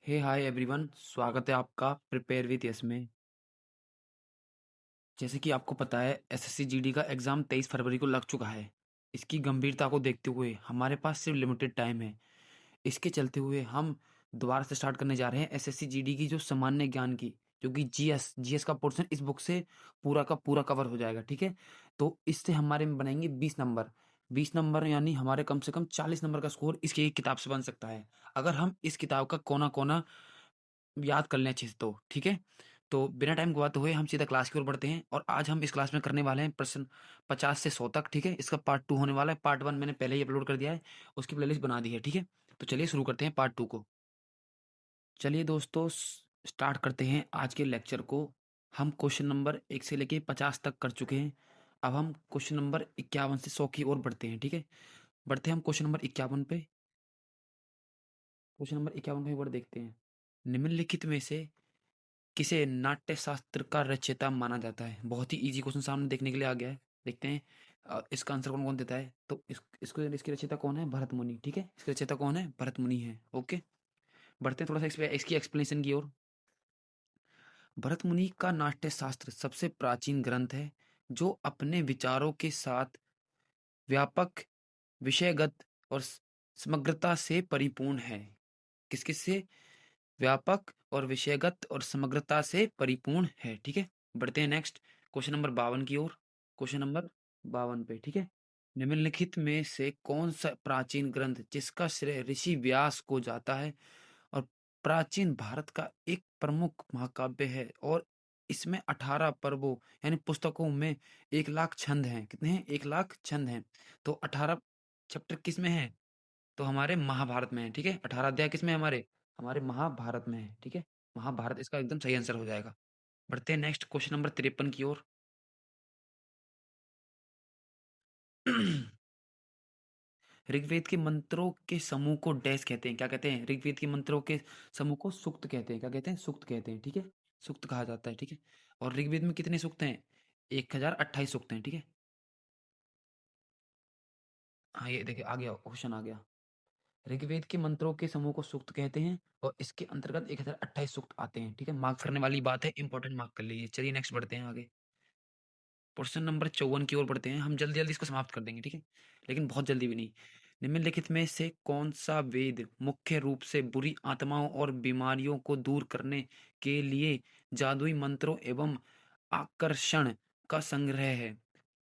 हे hi everyone, स्वागत है आपका प्रिपेयर विद यस में। जैसे कि आपको पता है एसएससी जीडी का एग्ज़ाम 23 फरवरी को लग चुका है। इसकी गंभीरता को देखते हुए हमारे पास सिर्फ लिमिटेड टाइम है। इसके चलते हुए हम दोबारा से स्टार्ट करने जा रहे हैं एसएससी जीडी की जो सामान्य ज्ञान की, जो कि जीएस का पोर्शन इस बुक से पूरा का पूरा कवर हो जाएगा। ठीक है, तो इससे हमारे में बनेंगे 20 नंबर। 20 नंबर यानी हमारे कम से कम 40 नंबर का स्कोर इसकी एक किताब से बन सकता है, अगर हम इस किताब का कोना कोना याद कर लें अच्छे से तो। ठीक है, तो बिना टाइम गवाते हुए हम सीधा क्लास की ओर बढ़ते हैं और आज हम इस क्लास में करने वाले हैं प्रश्न 50 से 100 तक। ठीक है, इसका पार्ट 2 होने वाला है। पार्ट 1 मैंने पहले ही अपलोड कर दिया है, उसकी प्लेलिस्ट बना दी है। ठीक है, तो चलिए शुरू करते हैं पार्ट 2 को। चलिए दोस्तों, स्टार्ट करते हैं आज के लेक्चर को। हम क्वेश्चन नंबर 1 से लेके 50 तक कर चुके हैं। अब हम क्वेश्चन नंबर 51 से 100 की ओर बढ़ते हैं। ठीक है, बढ़ते हैं हम क्वेश्चन नंबर 51 पे। क्वेश्चन नंबर 51 पे एक बार देखते हैं। निम्नलिखित में से किसे नाट्य शास्त्र का रचयिता माना जाता है? बहुत ही इजी क्वेश्चन सामने देखने के लिए आ गया है। देखते हैं इसका आंसर कौन कौन देता है। तो इसकी रचयिता कौन है? भरत मुनि। ठीक है, इसकी रचयिता कौन है? भरत मुनि है। ओके, बढ़ते हैं थोड़ा सा इसकी एक्सप्लेनेशन की ओर। भरत मुनि का नाट्य शास्त्र सबसे प्राचीन ग्रंथ है जो अपने विचारों के साथ व्यापक, विषयगत और समग्रता से परिपूर्ण है। किस किस से? व्यापक और विषयगत और समग्रता से परिपूर्ण है। ठीक है, बढ़ते हैं नेक्स्ट क्वेश्चन नंबर 52 की ओर। क्वेश्चन नंबर 52 पे। ठीक है, निम्नलिखित में से कौन सा प्राचीन ग्रंथ जिसका श्रेय ऋषि व्यास को जाता है और प्राचीन भारत का एक प्रमुख महाकाव्य है और इसमें 18 पर्वों यानी पुस्तकों में 1 लाख छंद हैं। कितने हैं? 1 लाख छंद हैं। तो 18 चैप्टर किस में है? तो हमारे महाभारत में है। ठीक है, 18 अध्याय किस में है? हमारे हमारे महाभारत में है। ठीक है, महाभारत इसका एकदम सही आंसर हो जाएगा। बढ़ते हैं नेक्स्ट क्वेश्चन नंबर 53 की ओर। ऋग्वेद के मंत्रों के समूह को डैश कहते हैं? क्या कहते हैं? ऋग्वेद के मंत्रों के समूह को सूक्त कहते हैं। क्या कहते हैं? सूक्त कहते हैं। ठीक है, सूक्त कहा जाता है। ठीक है, और ऋग्वेद में कितने सूक्त हैं? 1028 सूक्त हैं। ठीक है, हाँ ये देखिए आ गया, क्वेश्चन आ गया। ऋग्वेद के मंत्रों के समूह को सूक्त कहते हैं और इसके अंतर्गत 1028 सूक्त आते हैं। ठीक है, मार्क करने वाली बात है, इंपॉर्टेंट मार्क कर लीजिए। चलिए नेक्स्ट बढ़ते हैं आगे। क्वेश्चन नंबर 54 की ओर बढ़ते हैं। हम जल्दी जल्दी इसको समाप्त कर देंगे। ठीक है, लेकिन बहुत जल्दी भी नहीं। निम्नलिखित में से कौन सा वेद मुख्य रूप से बुरी आत्माओं और बीमारियों को दूर करने के लिए जादुई मंत्रों एवं आकर्षण का संग्रह है?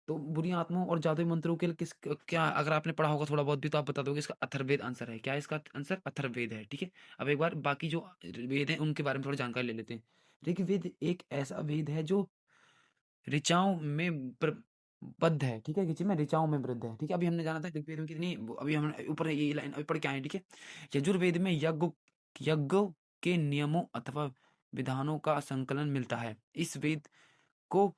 तो बुरी आत्माओं और जादुई मंत्रों के लिए किस क्या, अगर आपने पढ़ा होगा थोड़ा बहुत भी तो आप बता दोगे। इसका अथर्ववेद आंसर है। क्या है इसका आंसर? अथर्ववेद है। ठीक है, अब एक बार बाकी जो वेद हैं उनके बारे में थोड़ी जानकारी ले लेते हैं। ऋग्वेद एक ऐसा वेद है जो ऋचाओं में बद्ध है। ठीक है, किसी में ऋचाओं में वृद्ध है। ठीक है, अभी हमने जाना था ऋग्वेद में कितनी, अभी हम ऊपर ये लाइन अभी पढ़ के आए हैं। ठीक है, यजुर्वेद में यज्ञ यज्ञ के नियमों अथवा विधानों का संकलन मिलता है। इस वेद को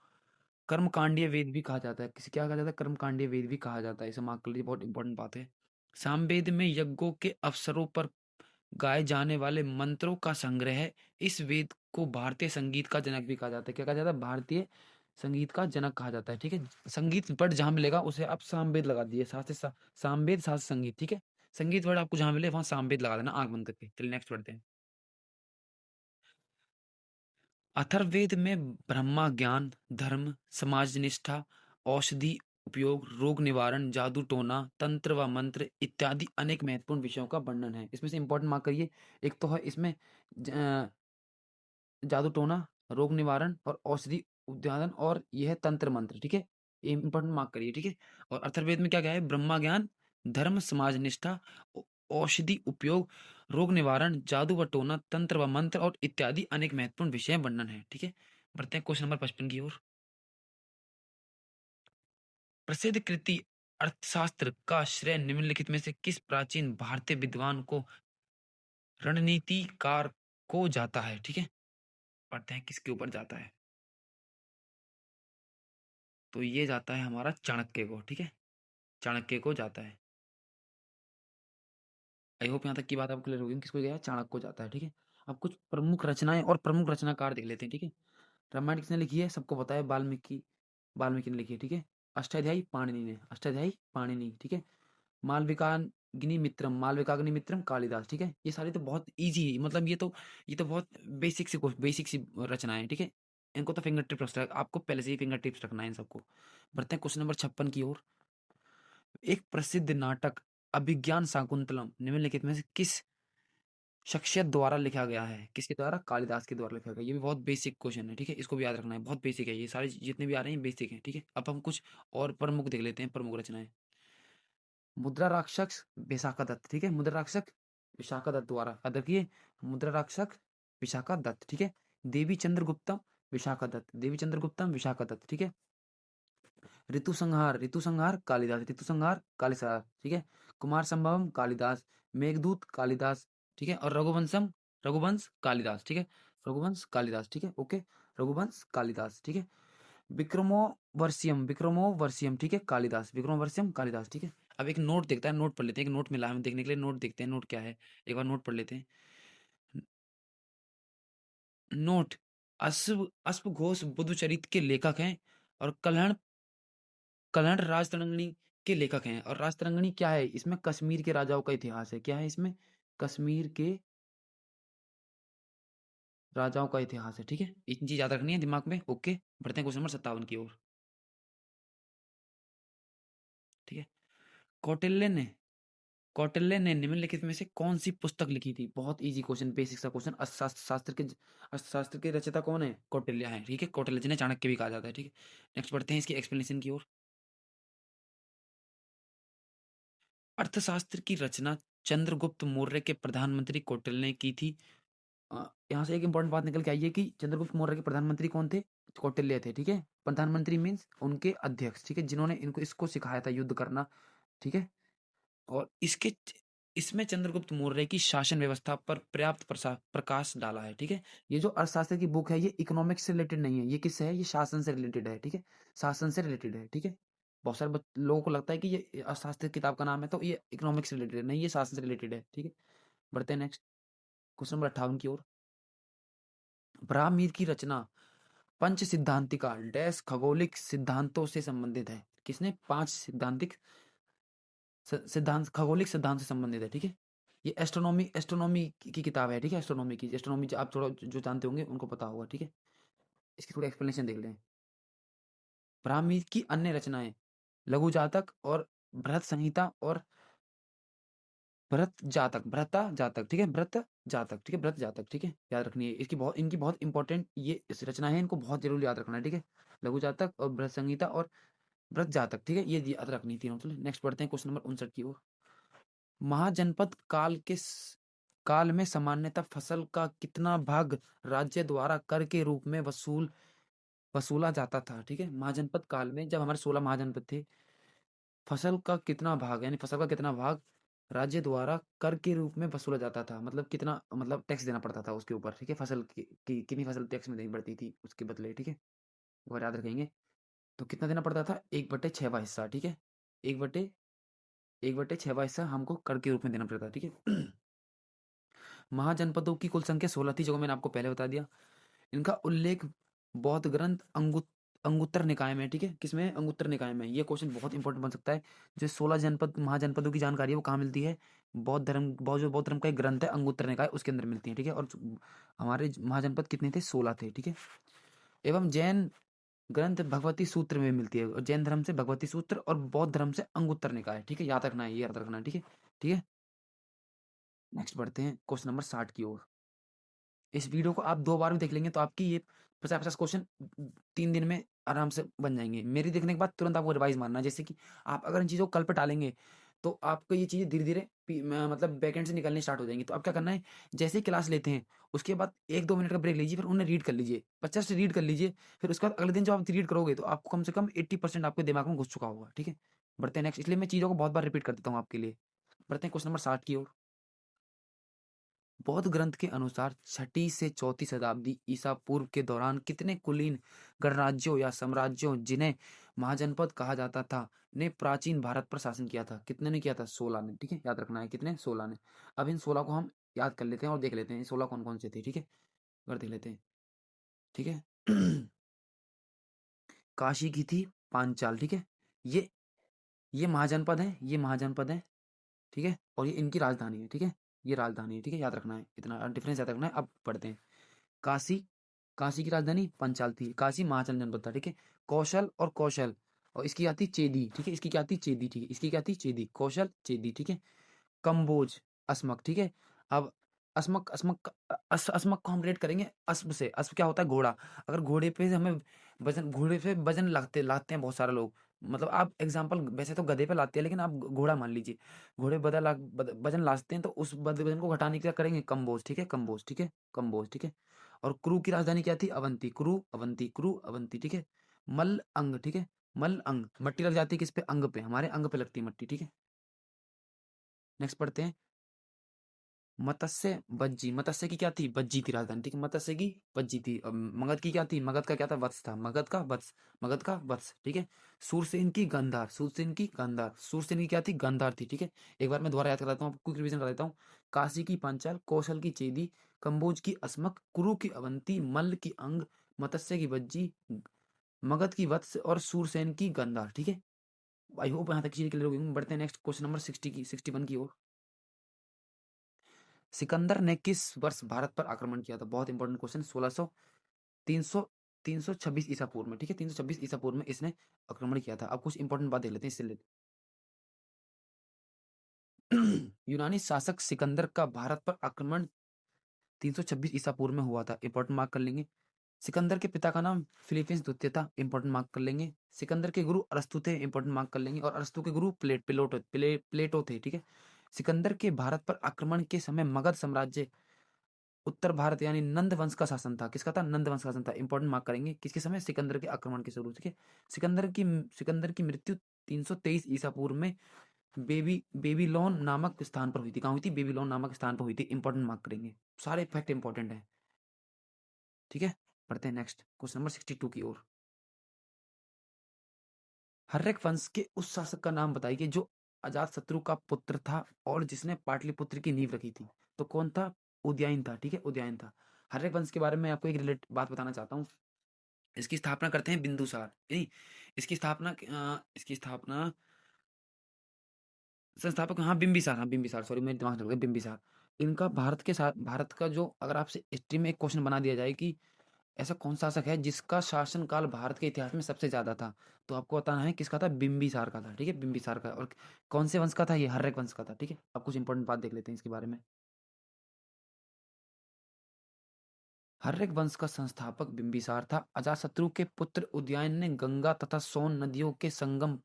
कर्मकांडीय वेद भी कहा जाता है। किसी क्या कहा जाता है? कर्मकांडीय वेद भी कहा जाता है। इसे मार्क कर लीजिए, बहुत इंपॉर्टेंट बात है। सामवेद में यज्ञों के अवसरों पर गाए जाने वाले मंत्रों का संग्रह है। इस वेद को भारतीय संगीत का जनक भी कहा जाता है। क्या कहा जाता है? भारतीय संगीत का जनक कहा जाता है। ठीक है, संगीत वर्ड जहां मिलेगा उसे आप सामवेद लगा दीजिए। सामवेद साथ संगीत। ठीक है, संगीत वर्ड आपको जहां मिले वहां सामवेद लगा देना आंख बंद करके। चलिए नेक्स्ट बढ़ते हैं। अथर्ववेद में ब्रह्मा ज्ञान, धर्म, समाज निष्ठा, औषधि उपयोग, रोग निवारण, जादू टोना, तंत्र व मंत्र इत्यादि अनेक महत्वपूर्ण विषयों का वर्णन है। इसमें से इंपॉर्टेंट मार्क करिए। एक तो है इसमें जादू टोना, रोग निवारण और औषधि उद्यान, और यह है तंत्र मंत्र। ठीक है, ये इंपॉर्टेंट मार्क करिए। ठीक है, और अथर्ववेद में क्या क्या है? ब्रह्मा ज्ञान, धर्म, समाज निष्ठा, औषधि उपयोग, रोग निवारण, जादू व टोना, तंत्र व मंत्र और इत्यादि अनेक महत्वपूर्ण विषय वर्णन है। ठीक है, बढ़ते हैं क्वेश्चन नंबर 55 की ओर। प्रसिद्ध कृति अर्थशास्त्र का श्रेय निम्नलिखित में से किस प्राचीन भारतीय विद्वान को, रणनीतिकार को जाता है? ठीक है, पढ़ते हैं किसके ऊपर जाता है। तो ये जाता है हमारा चाणक्य को। ठीक है, चाणक्य को जाता है। आई होप यहाँ तक की बात आपको क्लियर होगी। किसको गया? चाणक्य को जाता है। ठीक है, अब कुछ प्रमुख रचनाएं और प्रमुख रचनाकार देख लेते हैं। ठीक है, रामायण किसने लिखी है? सबको पता है, वाल्मीकि। वाल्मीकि ने लिखी है। ठीक है, अष्टाध्यायी पाणिनि ने, अष्टाध्यायी पाणिनि। ठीक है, मालविका मालविकाग्निमित्रम, मालविकाग्निमित्रम कालिदास, ठीक है। ये सारी तो बहुत ईज़ी है, मतलब ये तो बहुत बेसिक सी रचनाएँ हैं, ठीक है। इनको तो फिंगर टिप्स आपको पहले से ही फिंगर टिप्स रखना है इन सबको। बढ़ते हैं क्वेश्चन नंबर 56 की ओर। एक प्रसिद्ध नाटक अभिज्ञान शाकुंतलम निम्नलिखित में से किस शख्सियत द्वारा लिखा गया है? किसके द्वारा? कालिदास के द्वारा लिखा गया। ये भी बहुत बेसिक क्वेश्चन है, ठीक है। इसको भी याद रखना है, बहुत बेसिक है। ये सारे जितने भी आ रहे हैं बेसिक हैं, ठीक है। अब हम कुछ और प्रमुख देख लेते हैं, प्रमुख रचनाएँ। मुद्रा राक्षस विशाखा दत्त, ठीक है। मुद्रा राक्षस विशाखा दत्त द्वारा, याद रखिए, मुद्रा राक्षस विशाखा दत्त, ठीक है। देवी चंद्रगुप्तम विशाखा दत्त, देवी चंद्रगुप्तम विशाखा दत्त, ठीक है। ऋतु संहार कालिदास, ऋतु संहार कालिदास, ठीक है। कुमार संभवम कालिदास, मेघदूत कालिदास, ठीक है। और रघुवंश कालिदास, ठीक है। रघुवंश कालिदास, ठीक है, ओके। रघुवंश कालिदास, ठीक है। विक्रमोर्वशियम, ठीक है, कालिदास, विक्रमोर्वशियम कालिदास, ठीक है। अब एक नोट देखता है, नोट पढ़ लेते हैं, एक नोट मिला है हमें देखने के लिए, नोट देखते हैं नोट क्या है, एक बार नोट पढ़ लेते हैं। नोट, अश्वघोष बुद्धचरित के लेखक हैं और कल्हड़ राजतरंगिणी के लेखक हैं। और राजतरंगिणी क्या है? इसमें कश्मीर के राजाओं का इतिहास है। क्या है इसमें? कश्मीर के राजाओं का इतिहास है, ठीक है। इतनी चीज याद रखनी है दिमाग में, ओके। बढ़ते हैं क्वेश्चन नंबर 57 की ओर, ठीक है। कौटिल्य ने कौटिल्य ने निम्नलिखित में से कौन सी पुस्तक लिखी थी? बहुत इजी क्वेश्चन, बेसिक सा क्वेश्चन। अर्थशास्त्र के रचयिता कौन है? कौटिल्य है, ठीक है। कौटिल्य जिन्हें चाणक्य भी कहा जाता है, ठीक है। नेक्स्ट बढ़ते हैं इसकी एक्सप्लेनेशन की ओर। अर्थशास्त्र की रचना चंद्रगुप्त मौर्य के प्रधानमंत्री कौटिल्य ने की थी। यहाँ से एक इंपॉर्टेंट बात निकल के आई है कि चंद्रगुप्त मौर्य के प्रधानमंत्री कौन थे? कौटिल्य थे, ठीक है। प्रधानमंत्री मीन्स उनके अध्यक्ष, ठीक है, जिन्होंने इनको इसको सिखाया था युद्ध करना, ठीक है। और इसमें चंद्रगुप्त मौर्य की शासन व्यवस्था पर पर्याप्त प्रकाश डाला है, ठीक है। ये जो अर्थशास्त्र की बुक है, ये इकोनॉमिक्स से रिलेटेड नहीं है, ये किससे है? ये शासन से रिलेटेड है, ठीक है। शासन से रिलेटेड है, ठीक है। बहुत सारे लोगों को लगता है कि ये अर्थशास्त्र किताब का नाम है तो ये इकोनॉमिक्स से रिलेटेड है, नहीं, ये शासन से रिलेटेड है, ठीक है। बढ़ते हैं नेक्स्ट क्वेश्चन नंबर 58 की ओर। ब्राह्मीर की रचना पंच सिद्धांतिका डैश खगोलिक सिद्धांतों से संबंधित है। किसने? पांच सिद्धांत, खगोलिक सिद्धांत से संबंधित है, ठीक है। ये एस्ट्रोनॉमी की किताब है, ठीक है। एस्ट्रोनॉमी आप थोड़ा जो जानते होंगे उनको पता होगा, ठीक है। इसकी थोड़ी एक्सप्लेनेशन देख लें। ब्राह्मी की अन्य रचनाएं लघु जातक और बृहत संहिता और भ्रता जातक, ठीक है। भ्रत जातक, ठीक है, याद रखनी है। इनकी बहुत इंपॉर्टेंट ये इस रचना है, इनको बहुत जरूर याद रखना है, ठीक है। लघु जातक और बृहत संहिता और भ्रत जातक, ठीक है, ये याद रखनी थी। नेक्स्ट पढ़ते हैं क्वेश्चन नंबर 59 की ओर। महाजनपद काल में सामान्यतः फसल का कितना भाग राज्य द्वारा कर के रूप में वसूला जाता था? ठीक है, महाजनपद काल में जब हमारे 16 महाजनपद थे, फसल का कितना भाग, यानी फसल का कितना भाग राज्य द्वारा कर के रूप में वसूला जाता था? मतलब कितना, मतलब टैक्स देना पड़ता था उसके ऊपर, ठीक है। फसल की कितनी फसल टैक्स में देनी पड़ती थी उसके बदले, ठीक है। अगर याद रखेंगे तो कितना देना पड़ता था? 1/6 हिस्सा, ठीक है। एक बटे 1/6 हिस्सा हमको कर के रूप में देना पड़ता था, ठीक है। महाजनपदों की कुल संख्या 16 थी, जो मैंने आपको पहले बता दिया। इनका उल्लेख बौद्ध ग्रंथ अंगुत्तर निकाय में, ठीक है। किसमें? अंगुत्तर निकाय में। ये क्वेश्चन बहुत इंपॉर्टेंट बन सकता है। जो 16 जनपद महाजनपदों की जानकारी है वो कहाँ मिलती है? बौद्ध धर्म का एक ग्रंथ है अंगुत्तर निकाय, उसके अंदर मिलती है, ठीक है। और हमारे महाजनपद कितने थे? 16 थे, ठीक है। एवं जैन ग्रंथ भगवती सूत्र में मिलती है, और जैन धर्म से भगवती सूत्र और बौद्ध धर्म से अंगुत्तर निकाय, ठीक है। याद रखना है, ये याद रखना है, ठीक है, ठीक है। नेक्स्ट बढ़ते हैं क्वेश्चन नंबर 60 की ओर। इस वीडियो को आप 2 बार भी देख लेंगे तो आपकी ये 50-50 क्वेश्चन 3 दिन में आराम से बन जाएँगे। मेरी देखने के बाद तुरंत आपको रिवाइज़ मारना है। जैसे कि आप अगर इन चीज़ों को कल पे टालेंगे, तो आपको ये चीज़ें धीरे-धीरे मतलब बैकएंड से निकलनी स्टार्ट हो जाएँगी। तो अब क्या करना है, जैसे ही क्लास लेते हैं, उसके बाद 1-2 मिनट का ब्रेक लीजिए, फिर उन्हें रीड कर लीजिए। 50 रीड कर लीजिए, फिर उसके बाद अगले दिन जब आप रीड करोगे, तो आपको कम से कम 80% आपके दिमाग में घुस चुका होगा, ठीक है। बढ़ते हैं नेक्स्ट, इसलिए मैं चीज़ों को बहुत बार रिपीट कर देता हूँ आपके लिए। बढ़ते हैं क्वेश्चन नंबर 60 की ओर। बौद्ध ग्रंथ के अनुसार 6ठी से 4ठी शताब्दी ईसा पूर्व के दौरान कितने कुलीन गणराज्यों या साम्राज्यों, जिन्हें महाजनपद कहा जाता था, ने प्राचीन भारत पर शासन किया था? कितने ने किया था? 16 ने, ठीक है। याद रखना है, कितने? 16 ने। अब इन 16 को हम याद कर लेते हैं और देख लेते हैं 16 कौन कौन से थे, ठीक है। अगर देख लेते हैं, ठीक है। काशी की थी पांचाल, ठीक है। ये ये महाजनपद है, ये महाजनपद है। ठीक है, और ये इनकी राजधानी है, ठीक है, ये राजधानी है, ठीक है, याद रखना है, इतना डिफरेंस याद रखना है। अब पढ़ते हैं। काशी, काशी की राजधानी पंचाल थी, काशी महाचल जनपद था, ठीक है। कौशल और कौशल, और इसकी आती चेदी, ठीक है, इसकी क्या आती चेदी, ठीक है, इसकी क्या आती चेदी, कौशल चेदी, ठीक है। कंबोज, अस्मक, ठीक है। अब अस्मक, अस्मक को हम रेट करेंगे अस्म से। अस्म क्या होता है? घोड़ा। अगर घोड़े पे हमें वजन, घोड़े पे वजन लाते लाते हैं बहुत सारे लोग, मतलब आप एग्जाम्पल वैसे तो गधे पे लाते हैं, लेकिन आप घोड़ा मान लीजिए, घोड़े वजन लाते हैं, तो उस वजन को घटाने के क्या करेंगे? कंबोज, ठीक है, कंबोज, ठीक है, कंबोज, ठीक है। और क्रू की राजधानी क्या थी? अवंती, क्रू अवंती, क्रू अवंती, ठीक है। मल अंग, ठीक है, मल अंग, मट्टी लग जाती है किस पे? अंग पे, हमारे अंग पे लगती है मट्टी, ठीक है। नेक्स्ट पढ़ते हैं। मत्स्य बज्जी, मत्स्य की क्या थी? बज्जी थी राजधानी, ठीक है, मत्स्य की बज्जी थी। मगध की क्या थी? मगध का क्या था? वत्स था, मगध का वत्स, मगध का वत्स, ठीक है। सूरसेन की गांधार, सूरसेन की गांधार, सूरसेन की क्या थी? गांधार थी, ठीक है। एक बार मैं दोबारा याद कराता हूँ, क्विक रिवीजन करा देता हूँ। काशी की पांचाल, कौशल की चेदी, कंबोज की अस्मक, कुरु की अवंती, मल्ल की अंग, मत्स्य की बज्जी, मगध की वत्स और सूरसेन की गांधार, ठीक है। आई होप यहाँ तक चीज क्लियर होगी। बढ़ते हैं नेक्स्ट क्वेश्चन नंबर 61 की ओर। सिकंदर ने किस वर्ष भारत पर आक्रमण किया था? बहुत इंपॉर्टेंट क्वेश्चन। 1600, 326 ईसा पूर्व में, ठीक है, 326 ईसा पूर्व में इसने आक्रमण किया था। अब कुछ इंपॉर्टेंट बात देख लेते हैं इससे यूनानी शासक सिकंदर का भारत पर आक्रमण 326 ईसा पूर्व में हुआ था, इंपॉर्टेंट मार्क कर लेंगे। सिकंदर के पिता का नाम फिलिपींस द्वितीय था, इंपॉर्टेंट मार्क कर लेंगे। सिकंदर के गुरु अरस्तु थे, इंपॉर्टेंट मार्क कर लेंगे। और अरस्तु के गुरु प्लेटो थे, ठीक है। सिकंदर के भारत पर आक्रमण के समय मगध साम्राज्य, उत्तर भारत यानी नंद वंश का शासन था। किसका था? नंद वंश का शासन था, इंपॉर्टेंट मार्क करेंगे। किसके समय? सिकंदर के आक्रमण के शुरू, ठीक है। सिकंदर की मृत्यु 323 ईसा पूर्व में बेबीलोन नामक स्थान पर हुई थी। कहाँ हुई थी? बेबीलोन नामक स्थान पर हुई थी, इंपॉर्टेंट मार्क करेंगे। सारे फैक्ट इंपॉर्टेंट है, ठीक है। पढ़ते हैं नेक्स्ट क्वेश्चन नंबर 62 की ओर। हर्यक वंश के उस शासक का नाम बताइए जो अजात शत्रु का पुत्र था और जिसने पाटलिपुत्र की नींव रखी थी। तो कौन था? उदयन था, ठीक है, उदयन था। हर्यक वंश के बारे में आपको एक रिलेट बात बताना चाहता हूँ। इसकी स्थापना करते हैं बिंदुसार, नहीं, इसकी स्थापना संस्थापक, हाँ बिंबिसार, हाँ बिंबिसार, सॉरी मेरे दिमाग से निकल गया, बिंबिसार। इनका भारत के साथ, भारत का जो, अगर आपसे हिस्ट्री में एक क्वेश्चन बना दिया जाए कि ऐसा कौन सा शासक है जिसका शासन काल भारत के इतिहास में सबसे ज्यादा था, तो आपको बताना है किसका था? बिंबिसार का था, ठीक है, बिंबिसार का। और कौन से वंश का था? ये हर्यक वंश का था, ठीक है। अब कुछ इंपॉर्टेंट बात देख लेते हैं इसके बारे में। हर्यक वंश का संस्थापक बिंबिसार था। अजातशत्रु के पुत्र उदयन ने गंगा तथा सोन नदियों के संगम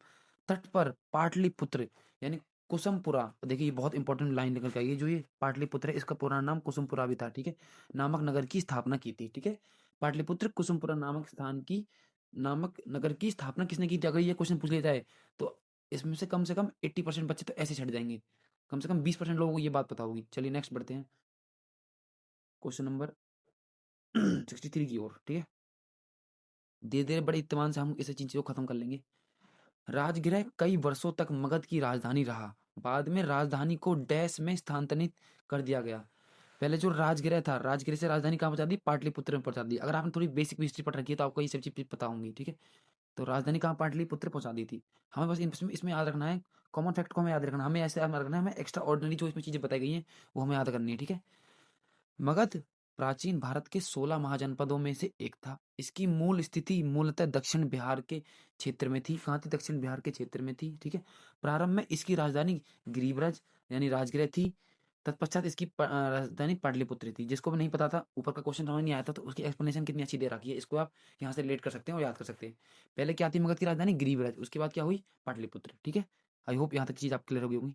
तट पर पाटलिपुत्र यानी कुसुमपुरा, देखिए ये बहुत इंपॉर्टेंट लाइन निकल के आई है, जो ये पाटलिपुत्र है इसका पूरा नाम कुसुमपुरा भी था, ठीक है, नामक नगर की स्थापना की थी, ठीक है। पाटलिपुत्र कुसुमपुरा नामक स्थान की, नामक नगर की स्थापना किसने की थी? अगर ये क्वेश्चन पूछ लिया जाए तो इसमें से कम 80% बच्चे तो ऐसे छट जाएंगे, कम से कम 20% लोगों को ये बात पता होगी। चलिए नेक्स्ट बढ़ते हैं क्वेश्चन नंबर 63 की ओर, ठीक है। धीरे धीरे बड़े इत्मीनान से हम इस चीज को खत्म कर लेंगे। राजगृह कई वर्षों तक मगध की राजधानी रहा। बाद में राजधानी को डैश में स्थानांतरित कर दिया गया। पहले जो राजगृह था, राजगृह से राजधानी कहाँ पहुंचा दी? पाटलिपुत्र में पहुंचा दी। अगर आपने थोड़ी बेसिक हिस्ट्री पढ़ रखी है तो आपको ये सब चीज पता होंगी, ठीक है। तो राजधानी कहाँ? पाटलिपुत्र पहुंचा दी थी। हमें बस इसमें याद रखना है, कॉमन फैक्ट को हमें याद रखना है, हमें ऐसे याद रखना है, हमें एक्स्ट्रा ऑर्डिनरी जो इसमें चीजें बताई गई हैं वो हमें याद करनी है, ठीक है। मगध प्राचीन भारत के 16 महाजनपदों में से एक था। इसकी मूल स्थिति मूलतः दक्षिण बिहार के क्षेत्र में थी। कहाँ थी? दक्षिण बिहार के क्षेत्र में थी, ठीक है। प्रारंभ में इसकी राजधानी गिरिब्रज यानी राजगृह थी। तत्पश्चात इसकी राजधानी पाटलिपुत्र थी। जिसको भी नहीं पता था, ऊपर का क्वेश्चन समझ नहीं आया था, तो उसकी एक्सप्लेनेशन कितनी अच्छी दे रखी है, इसको आप यहाँ से रिलेट कर सकते हैं और याद कर सकते हैं। पहले क्या थी मगध की राजधानी? गिरिब्रज, उसके बाद क्या हुई? पाटलिपुत्र, ठीक है। आई होप यहाँ तक चीज आप क्लियर हो गई होगी।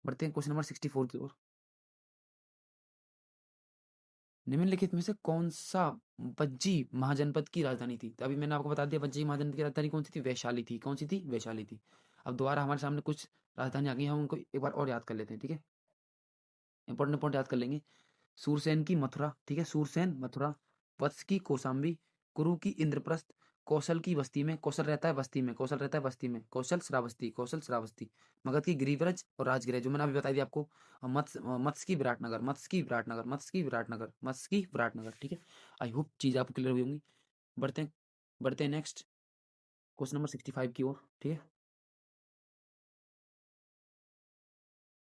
बढ़ते हैं क्वेश्चन नंबर 64 की ओर। निम्नलिखित में से कौन सा बज्जी महाजनपद की राजधानी थी? तो अभी मैंने आपको बता दिया बज्जी महाजनपद की राजधानी कौन सी थी? वैशाली थी। कौन सी थी? वैशाली थी। अब दोबारा हमारे सामने कुछ राजधानी आ गई, हम उनको एक बार और याद कर लेते हैं, ठीक है। इंपॉर्टेंट पॉइंट याद कर लेंगे। सूरसेन की मथुरा, ठीक है, सूरसेन मथुरा। वत्स की कौशाम्बी। कुरु की इंद्रप्रस्थ। कौशल की बस्ती में, कौशल रहता है बस्ती में, कौशल रहता है बस्ती में, कौशल श्रावस्ती, कौशल श्रावस्ती। मगध की गिरिव्रज और राजगृह जो मैंने अभी बताई दी आपको। और मत्स्य की विराटनगर, मत्स्य की विराटनगर, मत्स्य की विराटनगर, मत्स्य की विराटनगर, ठीक है। आई होप चीज आपको क्लियर हुई होंगी। बढ़ते हैं, बढ़ते हैं नेक्स्ट क्वेश्चन नंबर 65 की ओर, ठीक है।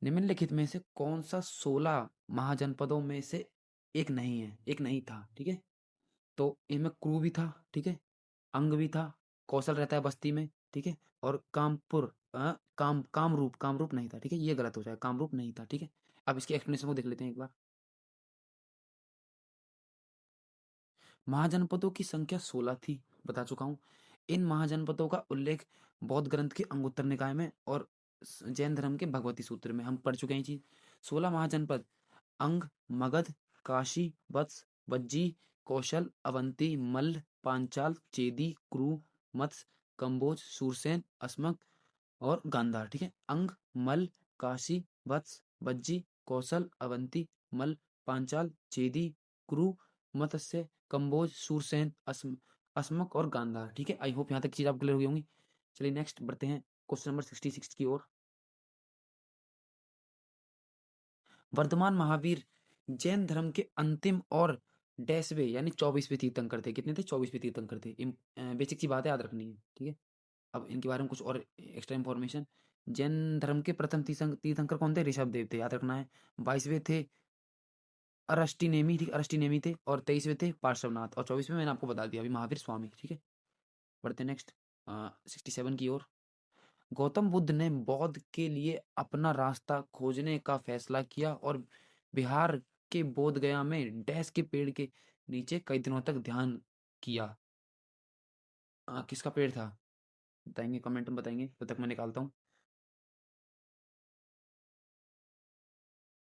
निम्नलिखित में से कौन सा 16 महाजनपदों में से एक नहीं है, एक नहीं था, ठीक है? तो इनमें क्रू भी था, ठीक है? अंग भी था, कौशल रहता है बस्ती में, ठीक है? और कामपुर कामरूप कामरूप नहीं था, ठीक है? ये गलत हो जाएगा, कामरूप नहीं था, ठीक है? अब इसकी एक्सप्लेनेशन को देख लेते हैं एक बार। महाजनपदों की संख्या 16 थी, बता चुका हूँ। इन महाजनपदों का उल्लेख बौद्ध ग्रंथ के अंगुत्तर निकाय में और जैन धर्म के भगवती सूत्र में हम पढ़ चुके हैं ये चीज। 16 महाजनपद अंग, मगध, काशी, वत्स, वज्जी, कौशल, अवंती, मल्ल, पांचाल, चेदी, क्रू, मत्स्य, कंबोज, सूरसेन, अस्मक और गांधार, ठीक है? अंग, मल्ल, काशी, वत्स, वज्जी, कौशल, अवंती, मल्ल, पांचाल, चेदी, क्रू, मत्स्य, कंबोज, सूरसेन, अस्मक और गांधार, ठीक है? आई होप यहाँ तक चीज आप क्लियर हो गई होंगी। चलिए नेक्स्ट बढ़ते हैं क्वेश्चन नंबर 66 की ओर। वर्धमान महावीर जैन धर्म के अंतिम और 10वें यानी 24वें तीर्थंकर थे। कितने थे? 24वें तीर्थंकर थे। बेसिक सी बात है, याद रखनी है, ठीक है? अब इनके बारे में कुछ और एक्स्ट्रा इन्फॉर्मेशन। जैन धर्म के प्रथम तीर्थंकर कौन थे? ऋषभ देव थे, याद रखना है। 22वें थे अरष्टिनेमी, ठीक, अरष्टिनेमी थे। और 23वें थे पार्श्वनाथ। और 24वें मैंने आपको बता दिया अभी, महावीर स्वामी, ठीक है? बढ़ते नेक्स्ट 67 की ओर। गौतम बुद्ध ने बौद्ध के लिए अपना रास्ता खोजने का फैसला किया और बिहार के बोध गया में डैश के पेड़ के नीचे कई दिनों तक ध्यान किया। किसका पेड़ था? बताएंगे, कमेंट में बताएंगे, तब तक मैं निकालता हूँ।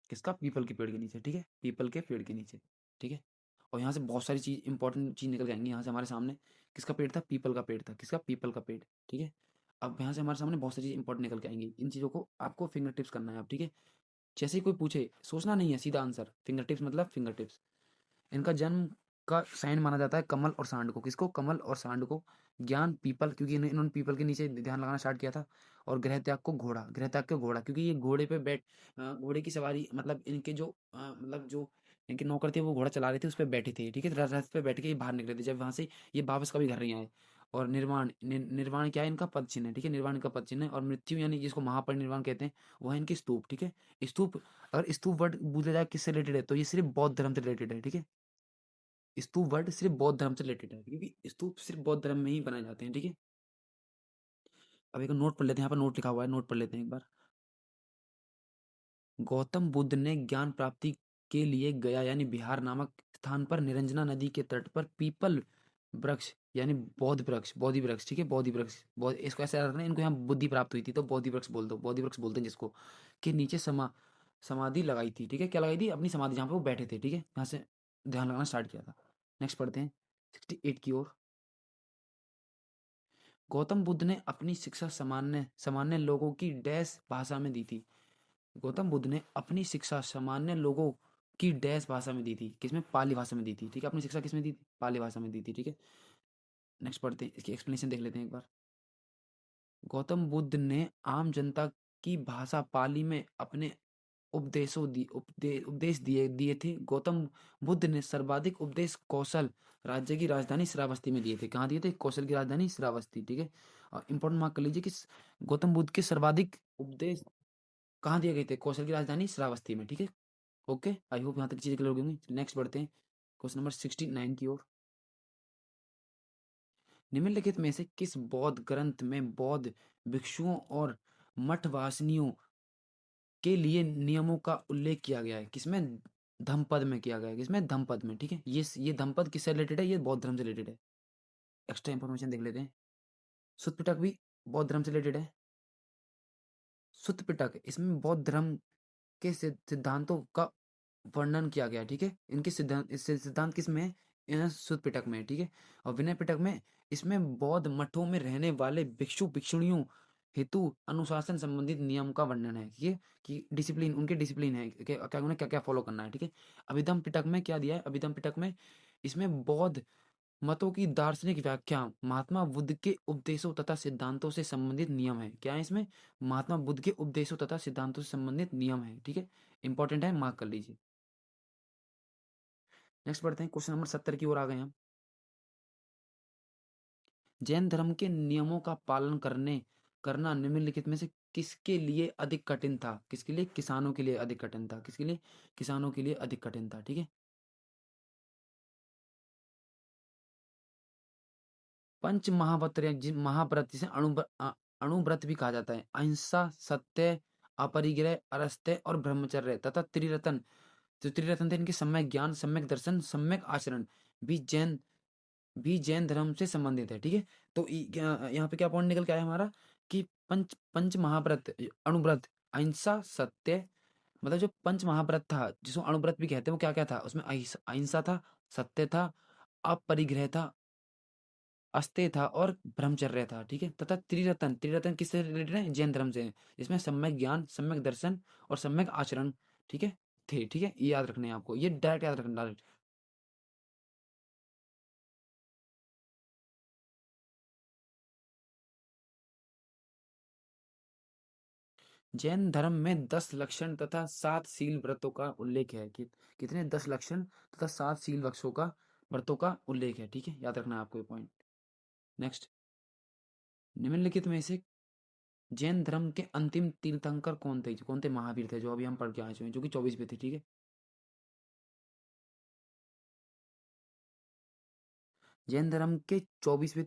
किसका? पीपल के पेड़ के नीचे, ठीक है? पीपल के पेड़ के नीचे, ठीक है? और यहाँ से बहुत सारी चीज इंपॉर्टेंट चीज निकल जाएंगी यहाँ से हमारे सामने। किसका पेड़ था? पीपल का पेड़ था। किसका? पीपल का पेड़, ठीक है? अब यहाँ से हमारे सामने बहुत सारी चीज इंपॉर्टेंट निकल के आएंगी। इन चीजों को आपको फिंगर टिप्स करना है आप, ठीक है? जैसे ही कोई पूछे, सोचना नहीं है, सीधा आंसर। फिंगर टिप्स मतलब फिंगर टिप्स। इनका जन्म का साइन माना जाता है कमल और सांड को। किसको? कमल और सांड को। ज्ञान पीपल, क्योंकि इन्होंने पीपल के नीचे ध्यान लगाना स्टार्ट किया था। और गृह त्याग को घोड़ा, गृह त्याग को घोड़ा, क्योंकि ये घोड़े पे घोड़े की सवारी, मतलब इनके जो मतलब जो इनके नौकर थे वो घोड़ा चला रहे थे, उस पर बैठे थे, ठीक है? रथ पे बैठ के ये बाहर निकले थे जब वहां से ये वापस कभी घर नहीं आए। और निर्वाण क्या है? इनका पद चिन्ह है, ठीक है? निर्वाण का पद चिन्ह है। और मृत्यु यानी जिसको महापरिनिर्वाण कहते हैं, वो है इनकी स्तूप, ठीक है? स्तूप, अगर स्तूप वर्ड पूछा जाए किससे रिलेटेड है, तो ये सिर्फ बौद्ध धर्म से रिलेटेड है, ठीक है? स्तूप वर्ड सिर्फ बौद्ध धर्म से रिलेटेड है, क्योंकि स्तूप सिर्फ बौद्ध धर्म में ही बनाए जाते हैं, ठीक है? अब एक नोट पढ़ लेते हैं, यहाँ पर नोट लिखा हुआ है, नोट पढ़ लेते हैं एक बार। गौतम बुद्ध ने ज्ञान प्राप्ति के लिए गया यानी बिहार नामक स्थान पर निरंजना नदी के तट पर पीपल वृक्ष यानी बौद्ध वृक्ष, बोधि वृक्ष, ठीक है? बोधि वृक्ष, बौद्ध, इसको ऐसे रखना है, इनको यहाँ बुद्धि प्राप्त हुई थी तो बोधि वृक्ष बोल दो, बोधि वृक्ष बोलते हैं जिसको, के नीचे समाधि लगाई थी, ठीक है? क्या लगाई थी? अपनी समाधि, जहाँ पे वो बैठे थे, ठीक है? यहाँ से ध्यान लगाना स्टार्ट किया था। नेक्स्ट पढ़ते हैं 68 की ओर। गौतम बुद्ध ने अपनी शिक्षा सामान्य सामान्य लोगों की डैश भाषा में दी थी। गौतम बुद्ध ने अपनी शिक्षा सामान्य लोगों की डैश भाषा में दी थी। किसमें? पाली भाषा में दी थी, ठीक है? अपनी शिक्षा किसमें दी थी? पाली भाषा में दी थी, ठीक है? नेक्स्ट पढ़ते हैं, इसकी एक्सप्लेनेशन देख लेते हैं एक बार। गौतम बुद्ध ने आम जनता की भाषा पाली में अपने उपदेश दिए दिए थे। गौतम बुद्ध ने सर्वाधिक उपदेश कौशल राज्य की राजधानी श्रावस्ती में दिए थे। कहाँ दिए थे? कौशल की राजधानी श्रावस्ती, ठीक है? और इंपॉर्टेंट मार्क कर लीजिए कि गौतम बुद्ध के सर्वाधिक उपदेश कहाँ दिए गए थे? कौशल की राजधानी श्रावस्ती में, ठीक है? ओके, आई होप यहाँ तक चीजें क्लियर हो गई होंगी। नेक्स्ट बढ़ते हैं क्वेश्चन नंबर 69 की ओर। निम्नलिखित में से किस बौद्ध ग्रंथ में बौद्ध भिक्षुओं और मठवासिनियों के लिए नियमों का उल्लेख किया गया है? किसमें? धम्मपद में किया गया है। किसमें? धम्मपद में, ठीक है? ये धम्मपद किससे रिलेटेड है? ये बौद्ध धर्म से रिलेटेड है। एक्स्ट्रा इंफॉर्मेशन देख लेते हैं। सुत्त पिटक भी बौद्ध धर्म से रिलेटेड है। सुत्त पिटक, इसमें बौद्ध धर्म के सिद्धांतों का वर्णन किया गया है, ठीक है? इनके सिद्धांत किस में है? सुत्त पिटक में है, ठीक है? और विनय पिटक में, इसमें बौद्ध मठों में रहने वाले भिक्षु भिक्षुणियों हेतु अनुशासन संबंधित नियम का वर्णन है, ठीक है? कि डिसिप्लिन, उनके डिसिप्लिन है कि क्या उन्हें क्या क्या फॉलो करना है, ठीक है? अभिधम पिटक में क्या दिया है? अभिधम पिटक में इसमें बौद्ध मतों की दार्शनिक व्याख्या, महात्मा बुद्ध के उपदेशों तथा सिद्धांतों से संबंधित नियम है। क्या है इसमें? महात्मा बुद्ध के उपदेशों तथा सिद्धांतों से संबंधित नियम है, ठीक है? इंपॉर्टेंट है, मार्क कर लीजिए। नेक्स्ट बढ़ते हैं, क्वेश्चन नंबर 70 की ओर आ गए हम। जैन धर्म के नियमों का पालन करना निम्नलिखित में से किसके लिए अधिक कठिन था? किसके लिए? किसानों के लिए अधिक कठिन था। किसके लिए? किसानों के लिए अधिक कठिन था, ठीक है? पंच महाव्रत या महाव्रत जिसे अणुव्रत भी कहा जाता है। अहिंसा, सत्य, अपरिग्रह, अरस्त्य और ब्रह्मचर्य तथा त्रिरत्न, जो त्रिरत्न थे इनके सम्यक ज्ञान, सम्यक दर्शन, सम्यक आचरण भी जैन धर्म से संबंधित है, ठीक है? तो यहाँ पे क्या पॉइंट निकल के आया हमारा कि पंच पंच महाव्रत, अणुव्रत, अहिंसा, सत्य, मतलब जो पंच महाव्रत था जिसको अणुव्रत भी कहते हैं, वो क्या क्या था उसमें? अहिंसा था, सत्य था, अपरिग्रह था, अस्तेय था और ब्रह्मचर्य था, ठीक है? तथा त्रिरत्न, त्रिरत्न किससे रिलेटेड है? जैन धर्म से है। इसमें सम्यक ज्ञान, सम्यक दर्शन और सम्यक आचरण, ठीक है, थे, ठीक है? ये याद रखने हैं आपको, ये डायरेक्ट याद रखना, डायरेक्ट। जैन धर्म में 10 लक्षण तथा 7 शील व्रतों का उल्लेख है। कितने? 10 लक्षण तथा 7 शील व्रतों का उल्लेख है, ठीक है? याद रखना है आपको ये पॉइंट। नेक्स्ट, निम्नलिखित में से जैन धर्म के अंतिम तीर्थंकर कौन थे महावीर थे, जो अभी हम पढ़ के आए हुए हैं, जो कि 24 पे थे, ठीक है? जैन धर्म के 24वें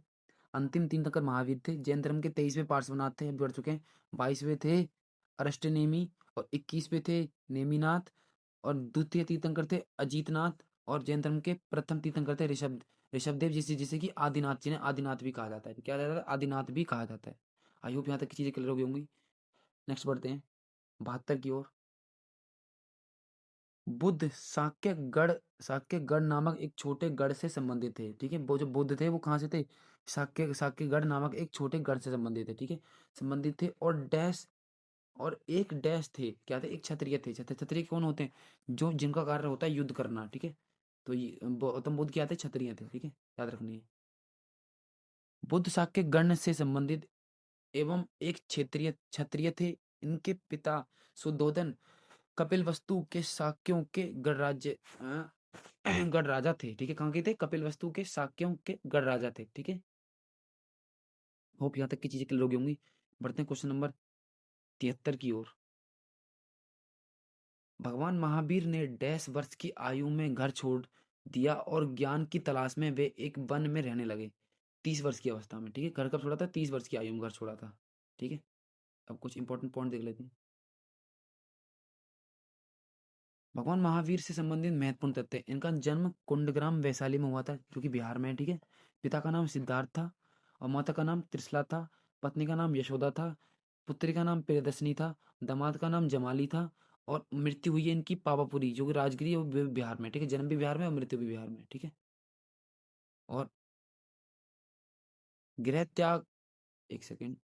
अंतिम तीर्थंकर महावीर थे। जैन धर्म के 23वें पार्श्वनाथ थे, अभी बढ़ चुके हैं। 22वें थे अरष्टनेमी और 21वें थे नेमिनाथ और द्वितीय तीर्थंकर थे अजीतनाथ और जैन धर्म के प्रथम तीर्थंकर थे ऋषभदेव, जिसे कि आदिनाथ, जिन्हें आदिनाथ भी कहा जाता है। क्या जाता है? आदिनाथ भी कहा जाता है। आई होप यहाँ तक की चीजें क्लियर हो गई होंगी। नेक्स्ट बढ़ते हैं 72 की ओर। बुद्ध साक्यगढ़ नामक एक छोटे गढ़ से संबंधित थे, ठीक है? वो जो बुद्ध थे वो कहाँ से थे? साक्यगढ़ नामक एक छोटे गढ़ से संबंधित थे, ठीक है? संबंधित थे और डैश और एक डैश थे, क्या थे? एक क्षत्रिय थे। क्षत्रिय कौन होते हैं? जो जिनका कार्य होता है युद्ध करना, ठीक है? तो ये गौतम बुद्ध क्या थे? क्षत्रिय थे, ठीक है? याद रखनी है। बुद्ध शाक्य गण से संबंधित एवं एक क्षेत्रीय क्षत्रिय थे। इनके पिता सुद्धोधन कपिल वस्तु के शाक्यों के गढ़ राजा थे, ठीक है? कहाँ के थे? कपिल वस्तु के शाक्यों के गढ़ राजा थे, ठीक है? होप यहाँ तक की चीजें क्लियर हो गई होंगी। बढ़ते हैं क्वेश्चन नंबर 73 की ओर। भगवान महावीर ने डैश वर्ष की आयु में घर छोड़ दिया और ज्ञान की तलाश में वे एक वन में रहने लगे। 30 वर्ष की अवस्था में, ठीक है? घर कब छोड़ा था? 30 वर्ष की आयु में घर छोड़ा था, ठीक है? अब कुछ इंपॉर्टेंट पॉइंट देख लेते हैं। भगवान महावीर से संबंधित महत्वपूर्ण तथ्य। इनका जन्म कुंडग्राम वैशाली में हुआ था, जो कि बिहार में है, ठीक है? पिता का नाम सिद्धार्थ था और माता का नाम त्रिशला था। पत्नी का नाम यशोदा था। पुत्री का नाम प्रियदर्शनी था। दामाद का नाम जमाली था। और मृत्यु हुई है इनकी पावापुरी, जो कि राजगिरी है, वो बिहार में, ठीक है? जन्म भी बिहार में और मृत्यु भी बिहार में, ठीक है? और गृह त्याग, एक सेकेंड,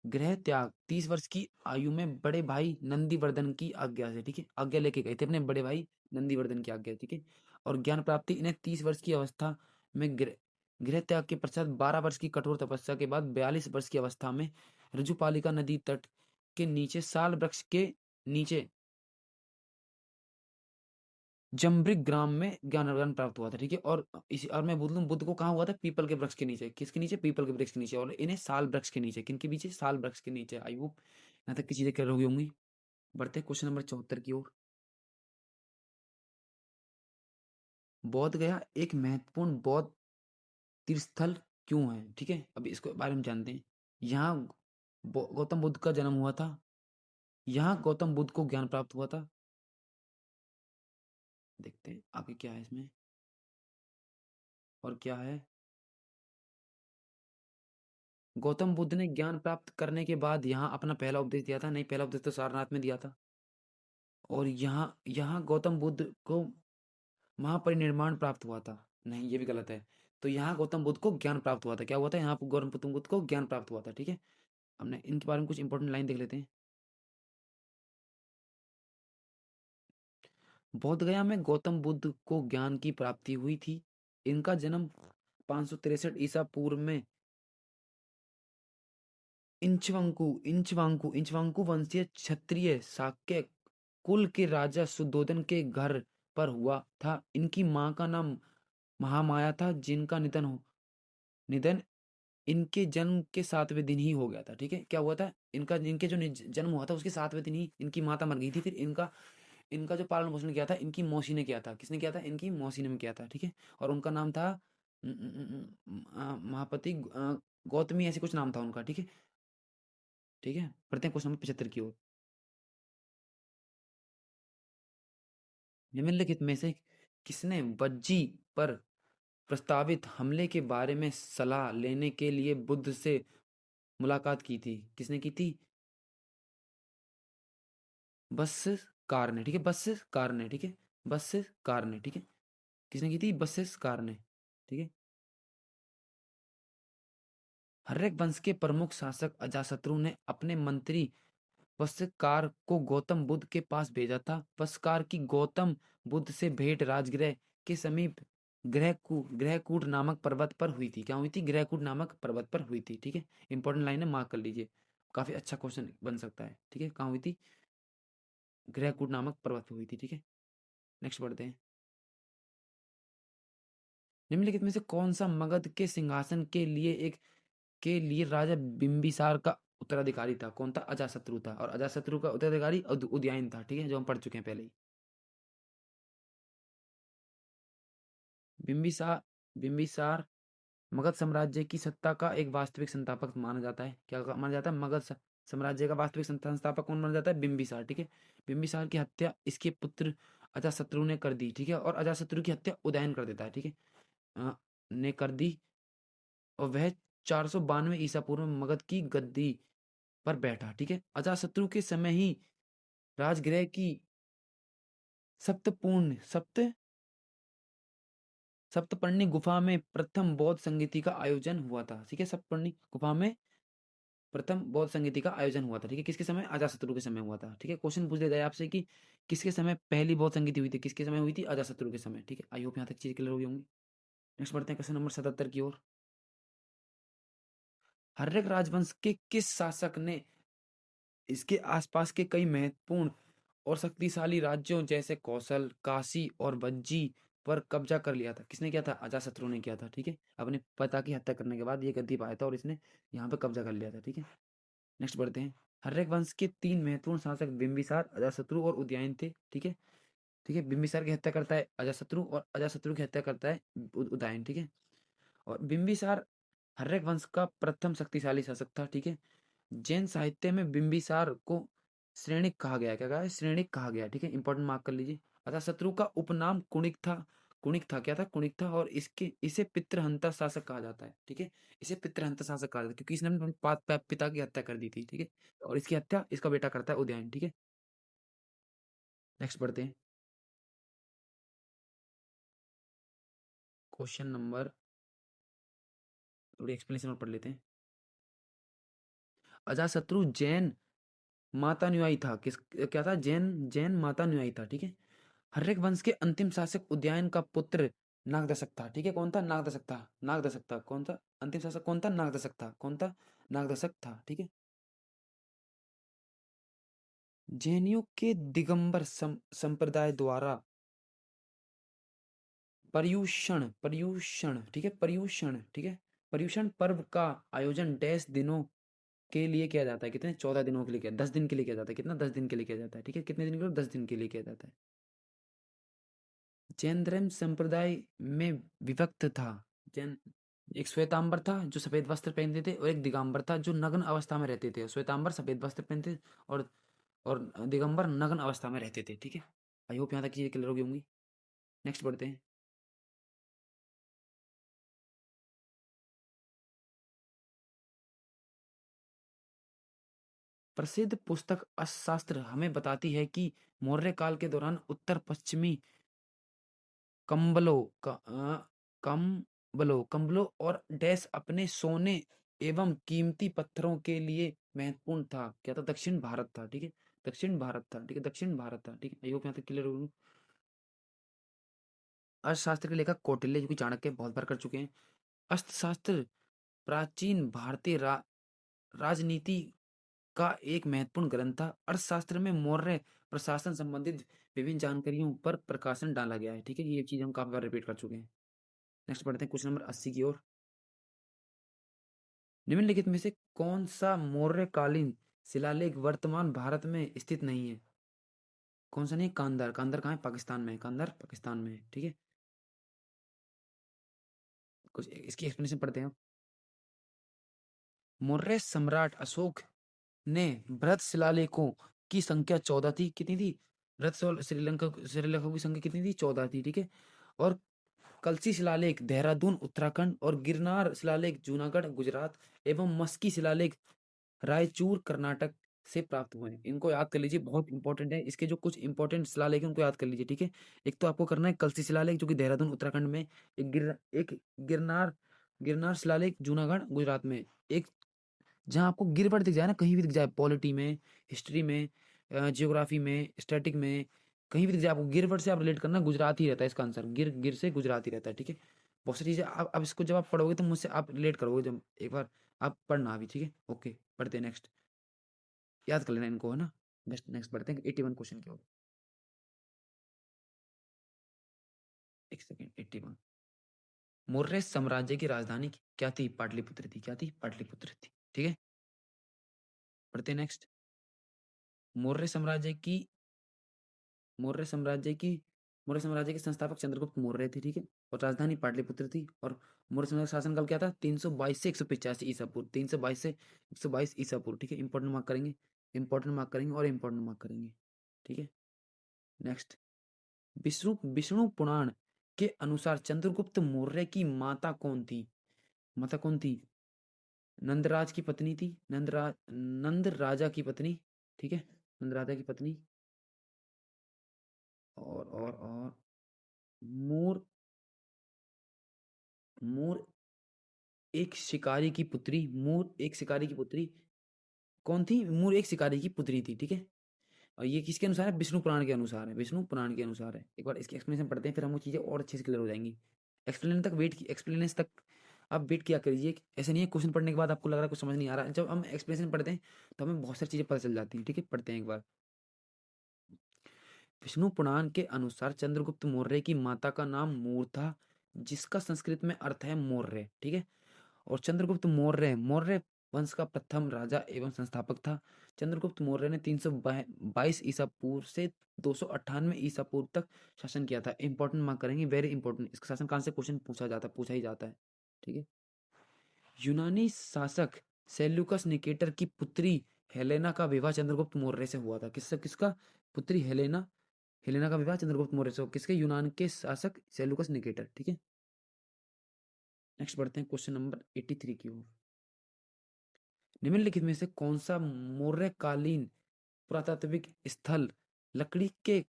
गृह त्याग 30 वर्ष की आयु में बड़े भाई नंदीवर्धन की आज्ञा से, ठीक है? आज्ञा लेके गए थे अपने बड़े भाई नंदीवर्धन की आज्ञा, ठीक है? और ज्ञान प्राप्ति इन्हें 30 वर्ष की अवस्था में गृह त्याग के पश्चात 12 वर्ष की कठोर तपस्या के बाद 42 वर्ष की अवस्था में रजुपालिका नदी तट के नीचे साल वृक्ष के नीचे जम्ब्रिक ग्राम में ज्ञान प्राप्त हुआ था, ठीक है? और इसी और मैं बोल दूं, बुद्ध को कहाँ हुआ था? पीपल के वृक्ष के नीचे। किसके नीचे? पीपल के वृक्ष के नीचे। और इन्हें साल वृक्ष के नीचे, किनके पीछे? साल वृक्ष के नीचे। आई होप यहाँ तक की चीजें क्लियर हो गई होंगी। बढ़ते क्वेश्चन नंबर 74 की ओर। बोध गया एक महत्वपूर्ण बौद्ध तीर्थस्थल क्यों है, ठीक है? अभी इसके बारे में जानते हैं। यहाँ गौतम बुद्ध का जन्म हुआ था। यहाँ गौतम बुद्ध को ज्ञान प्राप्त हुआ था। देखते हैं आगे क्या है इसमें और क्या है। गौतम बुद्ध ने ज्ञान प्राप्त करने के बाद यहाँ अपना पहला उपदेश दिया था। नहीं, पहला उपदेश तो सारनाथ में दिया था। और यहाँ यहाँ गौतम बुद्ध को महापरिनिर्वाण प्राप्त हुआ था। नहीं, ये भी गलत है। तो यहाँ गौतम बुद्ध को ज्ञान प्राप्त हुआ था। क्या हुआ था? यहाँ पर गौतम बुद्ध को ज्ञान प्राप्त हुआ था, ठीक है? हमने इनके बारे में कुछ इंपॉर्टेंट लाइन देख लेते हैं। बोध गया में गौतम बुद्ध को ज्ञान की प्राप्ति हुई थी। इनका जन्म 563 ईसा पूर्व में इंचवांकु वंशीय क्षत्रिय शाक्य कुल के राजा सुद्धोधन के घर पर हुआ था। इनकी मां का नाम महामाया था, जिनका निधन इनके जन्म के 7वें दिन ही हो गया था, ठीक है? क्या हुआ था? इनका इनके जो जन्म हुआ था उसके 7वें दिन ही इनकी माता मर गई थी। फिर इनका इनका जो पालन-पोषण किया था इनकी मौसी ने किया था। किसने किया था? इनकी मौसी ने किया था, ठीक है? और उनका नाम था महापति गौतमी, ऐसे कुछ नाम था उनका, ठीक है? ठीक है? बढ़ते हैं क्वेश्चन नंबर 75 की ओर। निम्नलिखित में से किसने वज्जी पर प्रस्तावित हमले के बारे में सलाह लेने के लिए बुद्ध से मुलाकात की थी? किसने की थी? बस्सकार ने, ठीक है? बस्सकार ने, ठीक है? बस्सकार ने, ठीक है? किसने की थी? बस्सकार ने, ठीक है? हर्यक वंश के प्रमुख शासक अजातशत्रु ने अपने मंत्री वस्त्रकार को गौतम बुद्ध के पास भेजा था। वस्त्रकार की गौतम बुद्ध से भेंट राजगृह के समीप ग्रहकूट नामक पर्वत पर हुई थी। क्या हुई थी? ग्रहकूट नामक पर्वत पर हुई थी, ठीक है? इंपॉर्टेंट लाइन है, मार्क कर लीजिए, काफी अच्छा क्वेश्चन बन सकता है, ठीक है? कहाँ हुई थी? ग्रहकूट नामक पर्वत पर हुई थी, ठीक है? नेक्स्ट बढ़ते हैं। निम्नलिखित में से कौन सा मगध के सिंहासन के लिए राजा बिंबिसार का उत्तराधिकारी था? कौन था? अजातशत्रु था। और अजातशत्रु का उत्तराधिकारी उदयन था, ठीक है? जो हम पढ़ चुके हैं पहले ही। बिंबिसार बिंबिसार मगध साम्राज्य की सत्ता का एक वास्तविक संस्थापक माना जाता है। क्या माना जाता है? साम्राज्य का वास्तविक संस्थापक कौन माना जाता है? बिंबिसार, ठीक है? बिंबिसार की हत्या इसके पुत्र अजातशत्रु ने कर दी, ठीक है? और अजातशत्रु की हत्या उदयन कर देता है, ठीक है? अ, ने कर दी। और वह 492 ईसा पूर्व में मगध की गद्दी पर बैठा, ठीक है? अजातशत्रु के समय ही राजगृह की सप्तपूर्ण सप्त सप्तपर्णी गुफा में प्रथम बौद्ध संगीति का आयोजन हुआ था, ठीक है? सप्तपर्णी गुफा में प्रथम बौद्ध संगीति का आयोजन हुआ था, ठीक है? किसके समय? अजातशत्रु के समय हुआ था, ठीक है? क्वेश्चन पूछ लेता है आपसे कि किसके समय पहली बौद्ध संगीति हुई थी? किसके समय हुई थी? अजातशत्रु के समय, ठीक है? आई होप यहाँ तक चीज क्लियर हो गई होंगी। नेक्स्ट बढ़ते हैं क्वेश्चन नंबर 77 की ओर। हर्यक राजवंश के किस शासक ने इसके आसपास के कई महत्वपूर्ण और शक्तिशाली राज्यों जैसे कौशल, काशी और वज्जी पर कब्जा कर लिया था? किसने किया था? अजातशत्रु ने किया था, ठीक है? अपने पिता की हत्या करने के बाद ये गद्दी पाया था और इसने यहाँ पे कब्जा कर लिया था, ठीक है? नेक्स्ट बढ़ते हैं। हर्यक वंश के 3 महत्वपूर्ण शासक बिंबिसार, अजातशत्रु और उदयन थे, ठीक है? ठीक है? बिंबिसार की हत्या करता है अजातशत्रु और अजातशत्रु की हत्या करता है उदयन, ठीक है? और बिंबिसार हर्यक वंश का प्रथम शक्तिशाली शासक था, ठीक है? जैन साहित्य में बिंबिसार को श्रेणिक कहा गया है। क्या कहा है? श्रेणिक कहा गया है, ठीक है? इंपॉर्टेंट मार्क कर लीजिए। अजातशत्रु का उपनाम कुणिक था। कुणिक था, क्या था? कुणिक था। और इसे पितृहंता शासक कहा जाता है, ठीक है? इसे पितृहंता शासक कहा जाता है क्योंकि इसने अपने पिता की हत्या कर दी थी, ठीक है? और इसकी हत्या इसका बेटा करता है उदयन, ठीक है? नेक्स्ट बढ़ते हैं। क्वेश्चन नंबर, थोड़ी एक्सप्लेनेशन और पढ़ लेते हैं। अजातशत्रु जैन माता अनुयायी था। किस क्या था? जैन जैन माता अनुयायी था, ठीक है? हर्यक वंश के अंतिम शासक उदयन का पुत्र नागदशक था, ठीक है? कौन था? नागदशक था। नागदशक था। कौन था? अंतिम शासक कौन था? नागदशक था। कौन था? नागदशक था, ठीक है? जैनियों के दिगंबर संप्रदाय द्वारा पर्युषण, ठीक है? पर्युषण, ठीक है? पर्युषण पर्व का आयोजन डैश दिनों के लिए किया जाता है? कितने? 14 दिनों के लिए किया, 10 दिन के लिए किया जाता है। कितना? 10 दिन के लिए किया जाता है, ठीक है? कितने दिन के लिए? 10 दिन के लिए किया जाता है। जैन धर्म संप्रदाय में विभक्त था। जैन एक श्वेतांबर था जो सफेद वस्त्र पहनते थे और एक दिगंबर था जो नग्न अवस्था में रहते थे। श्वेतांबर सफेद वस्त्र पहनते और और दिगंबर नग्न अवस्था में रहते थे, ठीक है? आई होप यहाँ तक चीजें क्लियर होगी होंगी। नेक्स्ट बढ़ते हैं। प्रसिद्ध पुस्तक अर्थशास्त्र हमें बताती है कि मौर्य काल के दौरान उत्तर पश्चिमी कंबलों का कंबलों और डैश अपने सोने एवं कीमती पत्थरों के लिए महत्वपूर्ण था। क्या था? दक्षिण भारत था, ठीक है? दक्षिण भारत था, ठीक है? दक्षिण भारत था, ठीक है? आई होप यहाँ तक क्लियर हो। अर्थशास्त्र के लेखक कौटिल्य, जो कि चाणक्य बहुत बार कर चुके हैं। अर्थशास्त्र प्राचीन भारतीय राजनीति का एक महत्वपूर्ण ग्रंथ था। अर्थशास्त्र में मौर्य प्रशासन संबंधित विभिन्न जानकारियों पर प्रकाशन डाला गया है, ठीक है? ये चीज हम काफी बार रिपीट कर चुके हैं। नेक्स्ट पढ़ते हैं क्वेश्चन नंबर 80 की ओर। निम्नलिखित में से कौन सा मौर्यकालीन शिलालेख वर्तमान भारत में स्थित नहीं है? कौन सा नहीं? कांधार। कांधार कहाँ है? पाकिस्तान में है। कांधार पाकिस्तान में है, ठीक है। कुछ इसकी एक्सप्लेनेशन पढ़ते हैं आप। मौर्य सम्राट अशोक ने बृहत शिलालेखों की संख्या 14 थी। कितनी थी? बृहत शिलालेखों की संख्या कितनी थी? 14 थी, ठीक है। और कलसी शिलालेख देहरादून उत्तराखंड और गिरनार शिलालेख जूनागढ़ गुजरात एवं मस्की शिलालेख रायचूर कर्नाटक से प्राप्त हुए हैं। इनको याद कर लीजिए, बहुत इंपॉर्टेंट है। इसके जो कुछ इंपॉर्टेंट शिलालेख हैं उनको याद कर लीजिए, ठीक है। एक तो आपको करना है कलसी शिलालेख जो कि देहरादून उत्तराखंड में, एक गिरनार गिरनार शिलालेख जूनागढ़ गुजरात में, एक जहाँ आपको गिरवर्ड दिख जाए ना, कहीं भी दिख जाए, पॉलिटी में, हिस्ट्री में, जियोग्राफी में, स्टैटिक में, कहीं भी दिख जाए, आपको गिरवर्ड से आप रिलेट करना, गुजरात ही रहता है इसका आंसर। गिर गिर से गुजरात ही रहता है, ठीक है। बहुत सारी चीज़ें आप अब इसको जब आप पढ़ोगे तो मुझसे आप रिलेट करोगे, जब एक बार आप पढ़ना अभी, ठीक है। ओके, पढ़ते हैं नेक्स्ट। याद कर लेना इनको, है ना। नेक्स्ट नेक्स्ट पढ़ते हैं 81 क्वेश्चन की ओर। एक सेकेंड, 81। मौर्य साम्राज्य की राजधानी क्या थी? पाटलिपुत्र थी। क्या थी? पाटलिपुत्र थी, ठीक है। पढ़ते हैं नेक्स्ट। मौर्य साम्राज्य की मौर्य साम्राज्य की मौर्य साम्राज्य के संस्थापक चंद्रगुप्त मौर्य थे, ठीक है। और राजधानी पाटलिपुत्र थी। और मौर्य साम्राज्य का शासनकाल क्या था? 322 से 185 ईसा पूर्व। 322 से 122 ईसा पूर्व, ठीक है। इंपॉर्टेंट मार्क करेंगे, इंपॉर्टेंट मार्क करेंगे और इंपॉर्टेंट मार्क करेंगे, ठीक है। नेक्स्ट। विष्णु विष्णु पुराण के अनुसार चंद्रगुप्त मौर्य की माता कौन थी? माता कौन थी? नंदराज की पत्नी थी। नंद राजा की पत्नी, ठीक है। नंद राजा की पत्नी। और मूर मूर एक शिकारी की पुत्री। मूर एक शिकारी की पुत्री कौन थी? मूर एक शिकारी की पुत्री थी, ठीक है। और ये किसके अनुसार है? विष्णु पुराण के अनुसार है। विष्णु पुराण के अनुसार है। एक बार इसकी एक्सप्लेनेशन पढ़ते हैं, फिर हम वो चीज़ें और अच्छे से क्लियर हो जाएंगी। एक्सप्लेनेशन तक आप वेट किया करिए। ऐसे नहीं है क्वेश्चन पढ़ने के बाद आपको लग रहा है कुछ समझ नहीं आ रहा है। जब हम एक्सप्लेनेशन पढ़ते हैं तो हमें बहुत सारी चीज़ें पता चल जाती हैं, ठीक है। पढ़ते हैं एक बार। विष्णु पुराण के अनुसार चंद्रगुप्त मौर्य की माता का नाम मूर था, जिसका संस्कृत में अर्थ है मौर्य, ठीक है। और चंद्रगुप्त मौर्य मौर्य वंश का प्रथम राजा एवं संस्थापक था। चंद्रगुप्त मौर्य ने 322 ईसा पूर्व से 298 ईसा पूर्व तक शासन किया था। इंपॉर्टेंट मार्क करेंगे, वेरी इंपॉर्टेंट। इसका शासनकाल से क्वेश्चन पूछा ही जाता है, ठीक है। यूनानी शासक सेल्यूकस निकेटर की पुत्री हेलेना का विवाह चंद्रगुप्त मौर्य से हुआ था। किससे? किसका? पुत्री हेलेना। हेलेना का विवाह चंद्रगुप्त मौर्य से किसके? यूनान के शासक सेल्यूकस निकेटर, ठीक है। नेक्स्ट बढ़ते हैं क्वेश्चन नंबर 83 की ओर। निम्नलिखित में से कौन सा मौर्यकालीन पुरातात्विक स्थल लकड़ी के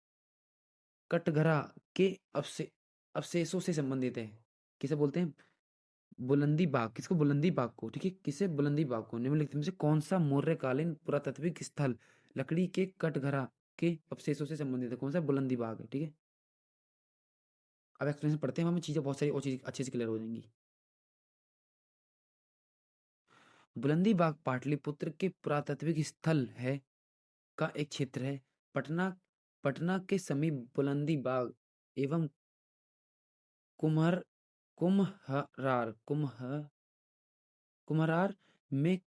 कटघरा के अवशेषों से संबंधित है? किसे बोलते हैं? बुलंदी बाग। किसको? बुलंदी बाग को, ठीक है। किसे? बुलंदी बाग को। निम्नलिखित में से कौन सा मौर्यकालीन पुरातात्विक स्थल लकड़ी के कटघरा के अवशेषों से संबंधित है? कौन सा? बुलंदी बाग है, ठीक है। अब एक्सप्लेनेशन पढ़ते हैं, हमें चीजें बहुत सारी और चीज अच्छे से क्लियर हो जाएंगी। बुलंदी बाग पाटलिपुत्र के पुरातात्विक स्थल है का एक क्षेत्र है। पटना पटना के समीप बुलंदी बाग एवं कुम्हर कुम्हरार कुम्ह कुम्हरार में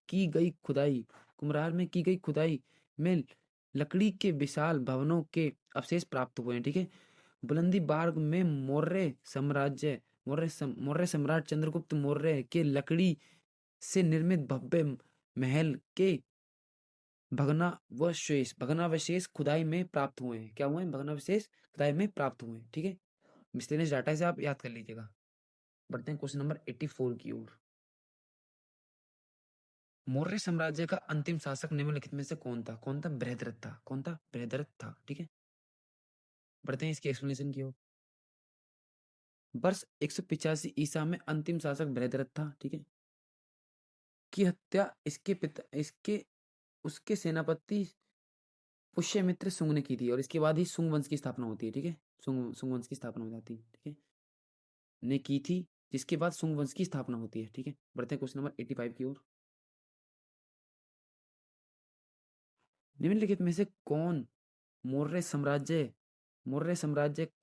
की गई खुदाई कुम्हरार में की गई खुदाई में लकड़ी के विशाल भवनों के अवशेष प्राप्त हुए हैं, ठीक है। बुलंदी बाग में मौर्य सम्राट चंद्रगुप्त मौर्य के लकड़ी से निर्मित भव्य महल के भग्नावशेष खुदाई में प्राप्त हुए हैं। क्या हुए हैं? भग्नावशेष खुदाई में प्राप्त हुए हैं, ठीक है। मिसलेनियस डाटा से आप याद कर लीजिएगा। बढ़ते हैं क्वेश्चन नंबर 84 की ओर। मौर्य साम्राज्य का अंतिम शासक निम्नलिखित में से कौन था? कौन था? बृहद्रथ था। कौन था? बृहद्रथ था, ठीक है। बढ़ते हैं इसकी एक्सप्लेनेशन की ओर। वर्ष 185 ईसा में अंतिम शासक बृहद्रथ था, ठीक है। की हत्या इसके पिता इसके उसके सेनापति पुष्यमित्र सुंग ने की थी। और इसके बाद ही सुंग वंश की स्थापना होती है, ठीक है। सुंग वंश की स्थापना हो जाती है, ठीक है। ने की थी, जिसके बाद सुंग वंश की स्थापना होती है, ठीक है। बढ़ते हैं क्वेश्चन नंबर 85 की ओर। निम्नलिखित में से कौन मौर्य साम्राज्य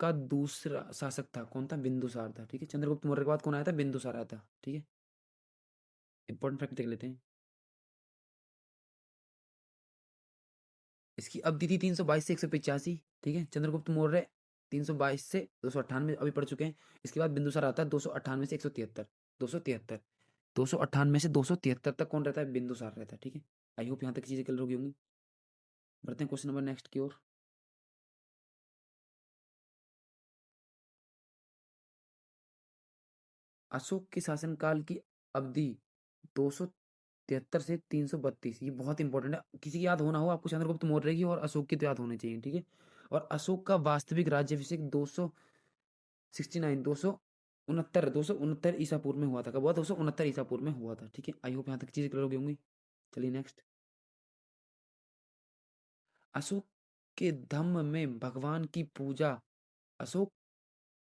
का दूसरा शासक था? कौन था? बिंदुसार था, ठीक है। चंद्रगुप्त मौर्य के बाद कौन आया था? बिंदुसार आया था, ठीक है। इंपॉर्टेंट फैक्ट देख लेते हैं। इसकी अवधि थी 322 से 185, ठीक है। चंद्रगुप्त मौर्य 322 से 298 अभी पढ़ चुके हैं। इसके बाद बिंदुसार आता है 298 से 173, 273, 298 से 273 तक कौन रहता है? बिंदुसार रहता है, ठीक है। आई होप यहाँ तक चीजें क्लियर होगी होंगी। बढ़ते हैं क्वेश्चन नंबर नेक्स्ट की ओर। अशोक के शासनकाल की अवधि 273 से 332, ये बहुत इंपॉर्टेंट है। किसी की याद होना हो आपको चंद्रगुप्त मौर्य की और अशोक की तो याद होनी चाहिए, ठीक है। और अशोक का वास्तविक राज्याभिषेक 269, 269 ईसा पूर्व में हुआ था। कब हुआ? 269 ईसा पूर्व में हुआ था, ठीक है। आई होप यहाँ तक चीजें क्लियर हो गई होंगी। चलिए नेक्स्ट। अशोक के धम्म में भगवान की पूजा, अशोक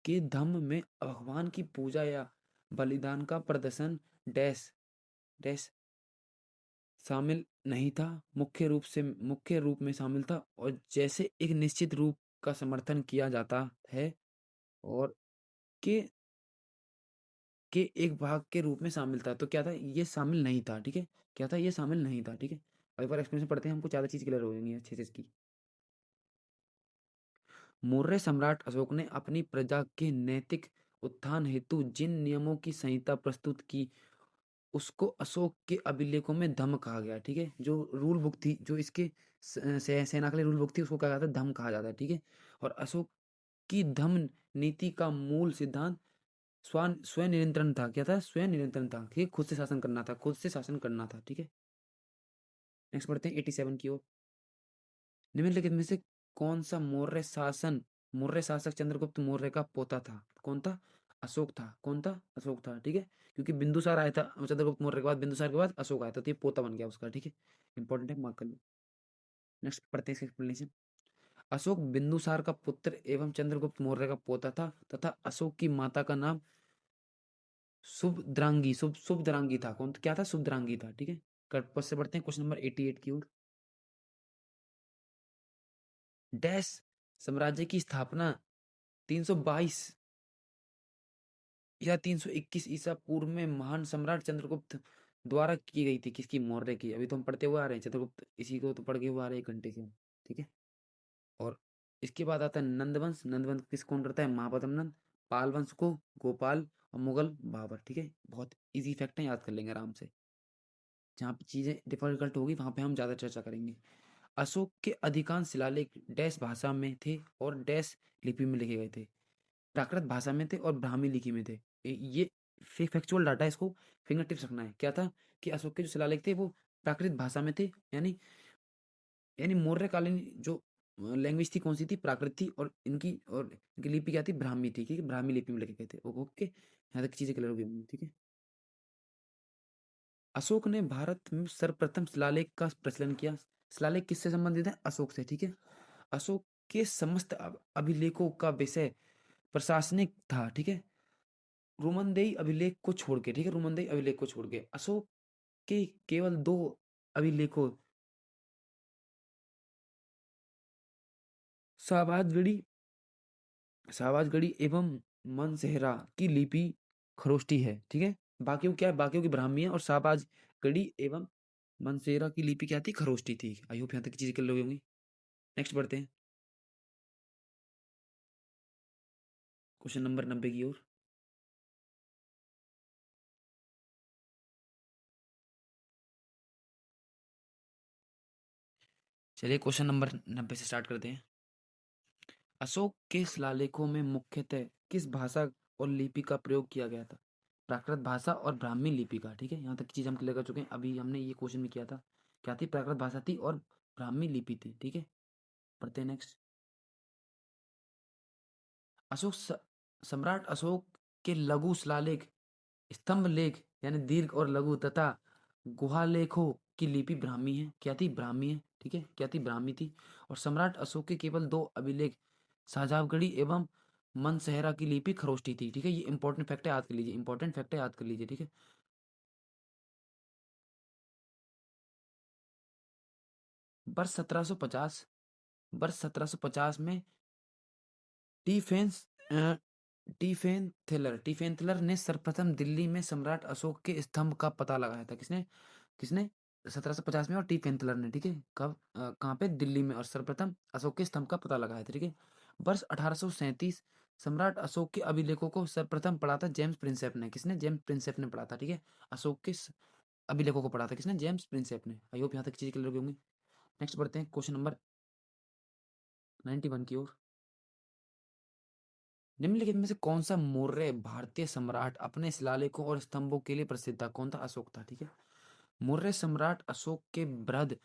के धम्म में भगवान की पूजा या बलिदान का प्रदर्शन डैश डैश शामिल नहीं था, मुख्य रूप में शामिल था, और जैसे एक निश्चित रूप का समर्थन किया जाता है, और के के एक भाग के रूप में शामिल था। तो क्या था? ये शामिल नहीं था, ठीक है। क्या था? ये शामिल नहीं था, ठीक है। अब एक बार एक्सप्लेनेशन पढ़ते हैं, हमको ज़्यादा चीज़ क्लियर हो जाएंगी अच्छे से इसकी। मौर्य सम्राट अशोक ने अपनी प्रजा के नैतिक उत्थान हेतु जिन नियमों की संहिता प्रस्तुत की, उसको अशोक के अभिलेखों में धम्म कहा गया, ठीक है। जो रूल बुक थी, जो इसके सेना के लिए रूल बुक थी, उसको कहा जाता है धम्म कहा जाता है, ठीक है। और अशोक की धम्म नीति का मूल सिद्धांत स्वयं नियंत्रण था। क्या था? स्वयं नियंत्रण था, ठीक है। खुद से शासन करना था, खुद से शासन करना था, ठीक है। नेक्स्ट बढ़ते हैं 87 की ओर। निम्नलिखित में से कौन सा मौर्य शासक चंद्रगुप्त मौर्य का पोता था? कौन था? अशोक था। कौन था? अशोक था, ठीक है। क्योंकि बिंदुसार आया था चंद्रगुप्त मौर्य के बाद, बिंदुसार के बाद अशोक आया था, तो ये पोता बन गया उसका, ठीक है। इंपॉर्टेंट है, मार्क कर लो। नेक्स्ट पढ़ते हैं एक्सप्लेनेशन। अशोक बिंदुसार का पुत्र एवं चंद्रगुप्त मौर्य का पोता था, तथा अशोक की माता का नाम शुभद्रांगी था। कौन? क्या था? शुभद्रांगी था, ठीक है। कट से बढ़ते हैं क्वेश्चन नंबर 88 की ओर। डैश साम्राज्य की स्थापना 322 या 321 ईसा पूर्व में महान सम्राट चंद्रगुप्त द्वारा की गई थी। किसकी? मौर्य की। अभी तो हम पढ़ते हुए आ रहे हैं चंद्रगुप्त, इसी को तो पढ़ के हुए आ रहे हैं 1 घंटे से, ठीक है। और इसके बाद आता है नंदवंश। नंदवंश किस कौन करता है? महापद्म नंद। पाल वंश को गोपाल, और मुगल बाबर, ठीक है। बहुत इजी फैक्ट है, याद कर लेंगे आराम से। जहाँ पे चीजें डिफिकल्ट होगी वहां पे हम ज्यादा चर्चा करेंगे। अशोक के अधिकांश शिलालेख डैश भाषा में थे और डैश लिपि में लिखे गए थे। प्राकृत भाषा में थे और ब्राह्मी लिपि में थे। ये फैक्चुअल डाटा है, इसको फिंगर टिप्स रखना है। क्या था? कि अशोक के जो शिलालेख थे वो प्राकृत भाषा में थे, यानी मौर्यकालीन जो लैंग्वेज थी कौन सी थी? प्राकृत थी। और इनकी लिपि क्या थी? ब्राह्मी थी, ठीक है। ब्राह्मी लिपि में लिखे गए थे। ओके, यहाँ तक चीजें क्लियर हो गई, ठीक है। अशोक ने भारत में सर्वप्रथम शिलालेख का प्रचलन किया। शिलालेख किससे संबंधित है? अशोक से, ठीक है। अशोक के समस्त अभिलेखों का विषय प्रशासनिक था, ठीक है। रोमनदेही अभिलेख को छोड़ के, ठीक है, रोमनदेही अभिलेख को छोड़ के अशोक के केवल 2 अभिलेखों, शाहबाजगढ़ी शाहबाजगढ़ी एवं मनसेहरा की लिपि खरोष्टी है, ठीक है। बाकियों क्या है? बाकियों की ब्राह्मी है, और शाहबाजगढ़ी एवं मनसेरा की लिपि क्या थी? खरोष्टी थी। आई होप यहाँ तक चीजें क्लियर होंगी। नेक्स्ट बढ़ते हैं क्वेश्चन नंबर 90 की ओर। चलिए क्वेश्चन नंबर 90 से स्टार्ट करते हैं। अशोक के शिलालेखों में मुख्यतः किस भाषा और लिपि का प्रयोग किया गया था? प्राकृत भाषा और ब्राह्मी लिपि का, ठीक है। यहाँ तक की चीज हम क्लियर कर चुके हैं, अभी हमने ये क्वेश्चन में किया था। क्या थी? प्राकृत भाषा थी और ब्राह्मी लिपि थी, ठीक है। पढ़ते हैं नेक्स्ट। सम्राट अशोक के लघु शिलालेख, स्तंभ लेख यानी दीर्घ और लघु, तथा गुहालेखों की लिपि ब्राह्मी है। क्या थी? ब्राह्मी है, ठीक है। क्या थी? ब्राह्मी थी। और सम्राट अशोक के केवल 2 अभिलेख, शाहजहांगढ़ी एवं मनसेहरा की लिपि खरोष्टी थी, ठीक है। ये इंपॉर्टेंट फैक्ट है, याद कर लीजिए। इंपॉर्टेंट फैक्ट है, याद कर लीजिए, ठीक है। वर्ष 1750 वर्ष 1750 में डिफेंस टीफेंथलर ने सर्वप्रथम दिल्ली में सम्राट अशोक के स्तंभ का पता लगाया था। किसने? किसने? 1750 में, और टीफेंथलर ने, ठीक है। कब कहाँ पे? दिल्ली में, और सर्वप्रथम अशोक के स्तंभ का पता लगाया था, ठीक है। वर्ष 1837 सम्राट अशोक के अभिलेखों को सर्वप्रथम पढ़ा था जेम्स प्रिंसेप ने। किसने? जेम्स प्रिंसेप ने पढ़ा था, ठीक है। अशोक के अभिलेखों को पढ़ा था किसने? जेम्स प्रिंसेप ने। आई होप यहाँ तक चीज क्लियर होंगी। नेक्स्ट बढ़ते हैं क्वेश्चन नंबर 91 की ओर। निम्नलिखित में से कौन सा मौर्य भारतीय सम्राट अपने शिलालेखों और स्तंभों के लिए प्रसिद्ध था? कौन था? अशोक था, ठीक है। मौर्य सम्राट अशोक के बृहद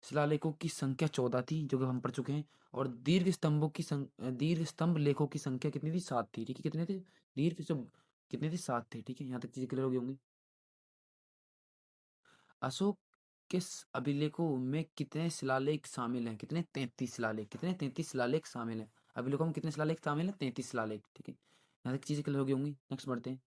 शिलालेखों की संख्या 14 थी, जो कि हम पढ़ चुके हैं। और दीर्घ स्तंभ लेखों की संख्या कितनी थी? 7 थी, ठीक है। कितने थे? दीर्घ स्तंभ कितने थे? 7 थे, ठीक है। यहाँ तक चीजें क्लियर हो गई होंगी। अशोक के अभिलेखों में कितने शिलालेख शामिल हैं? कितने? 33 शिलालेख। कितने? 33 शिलालेख शामिल हैं। अभिलेखों में कितने शिलालेख शामिल हैं? 33 शिलालेख, ठीक है। यहाँ तक चीजें क्लियर हो गई होंगी। नेक्स्ट बढ़ते हैं।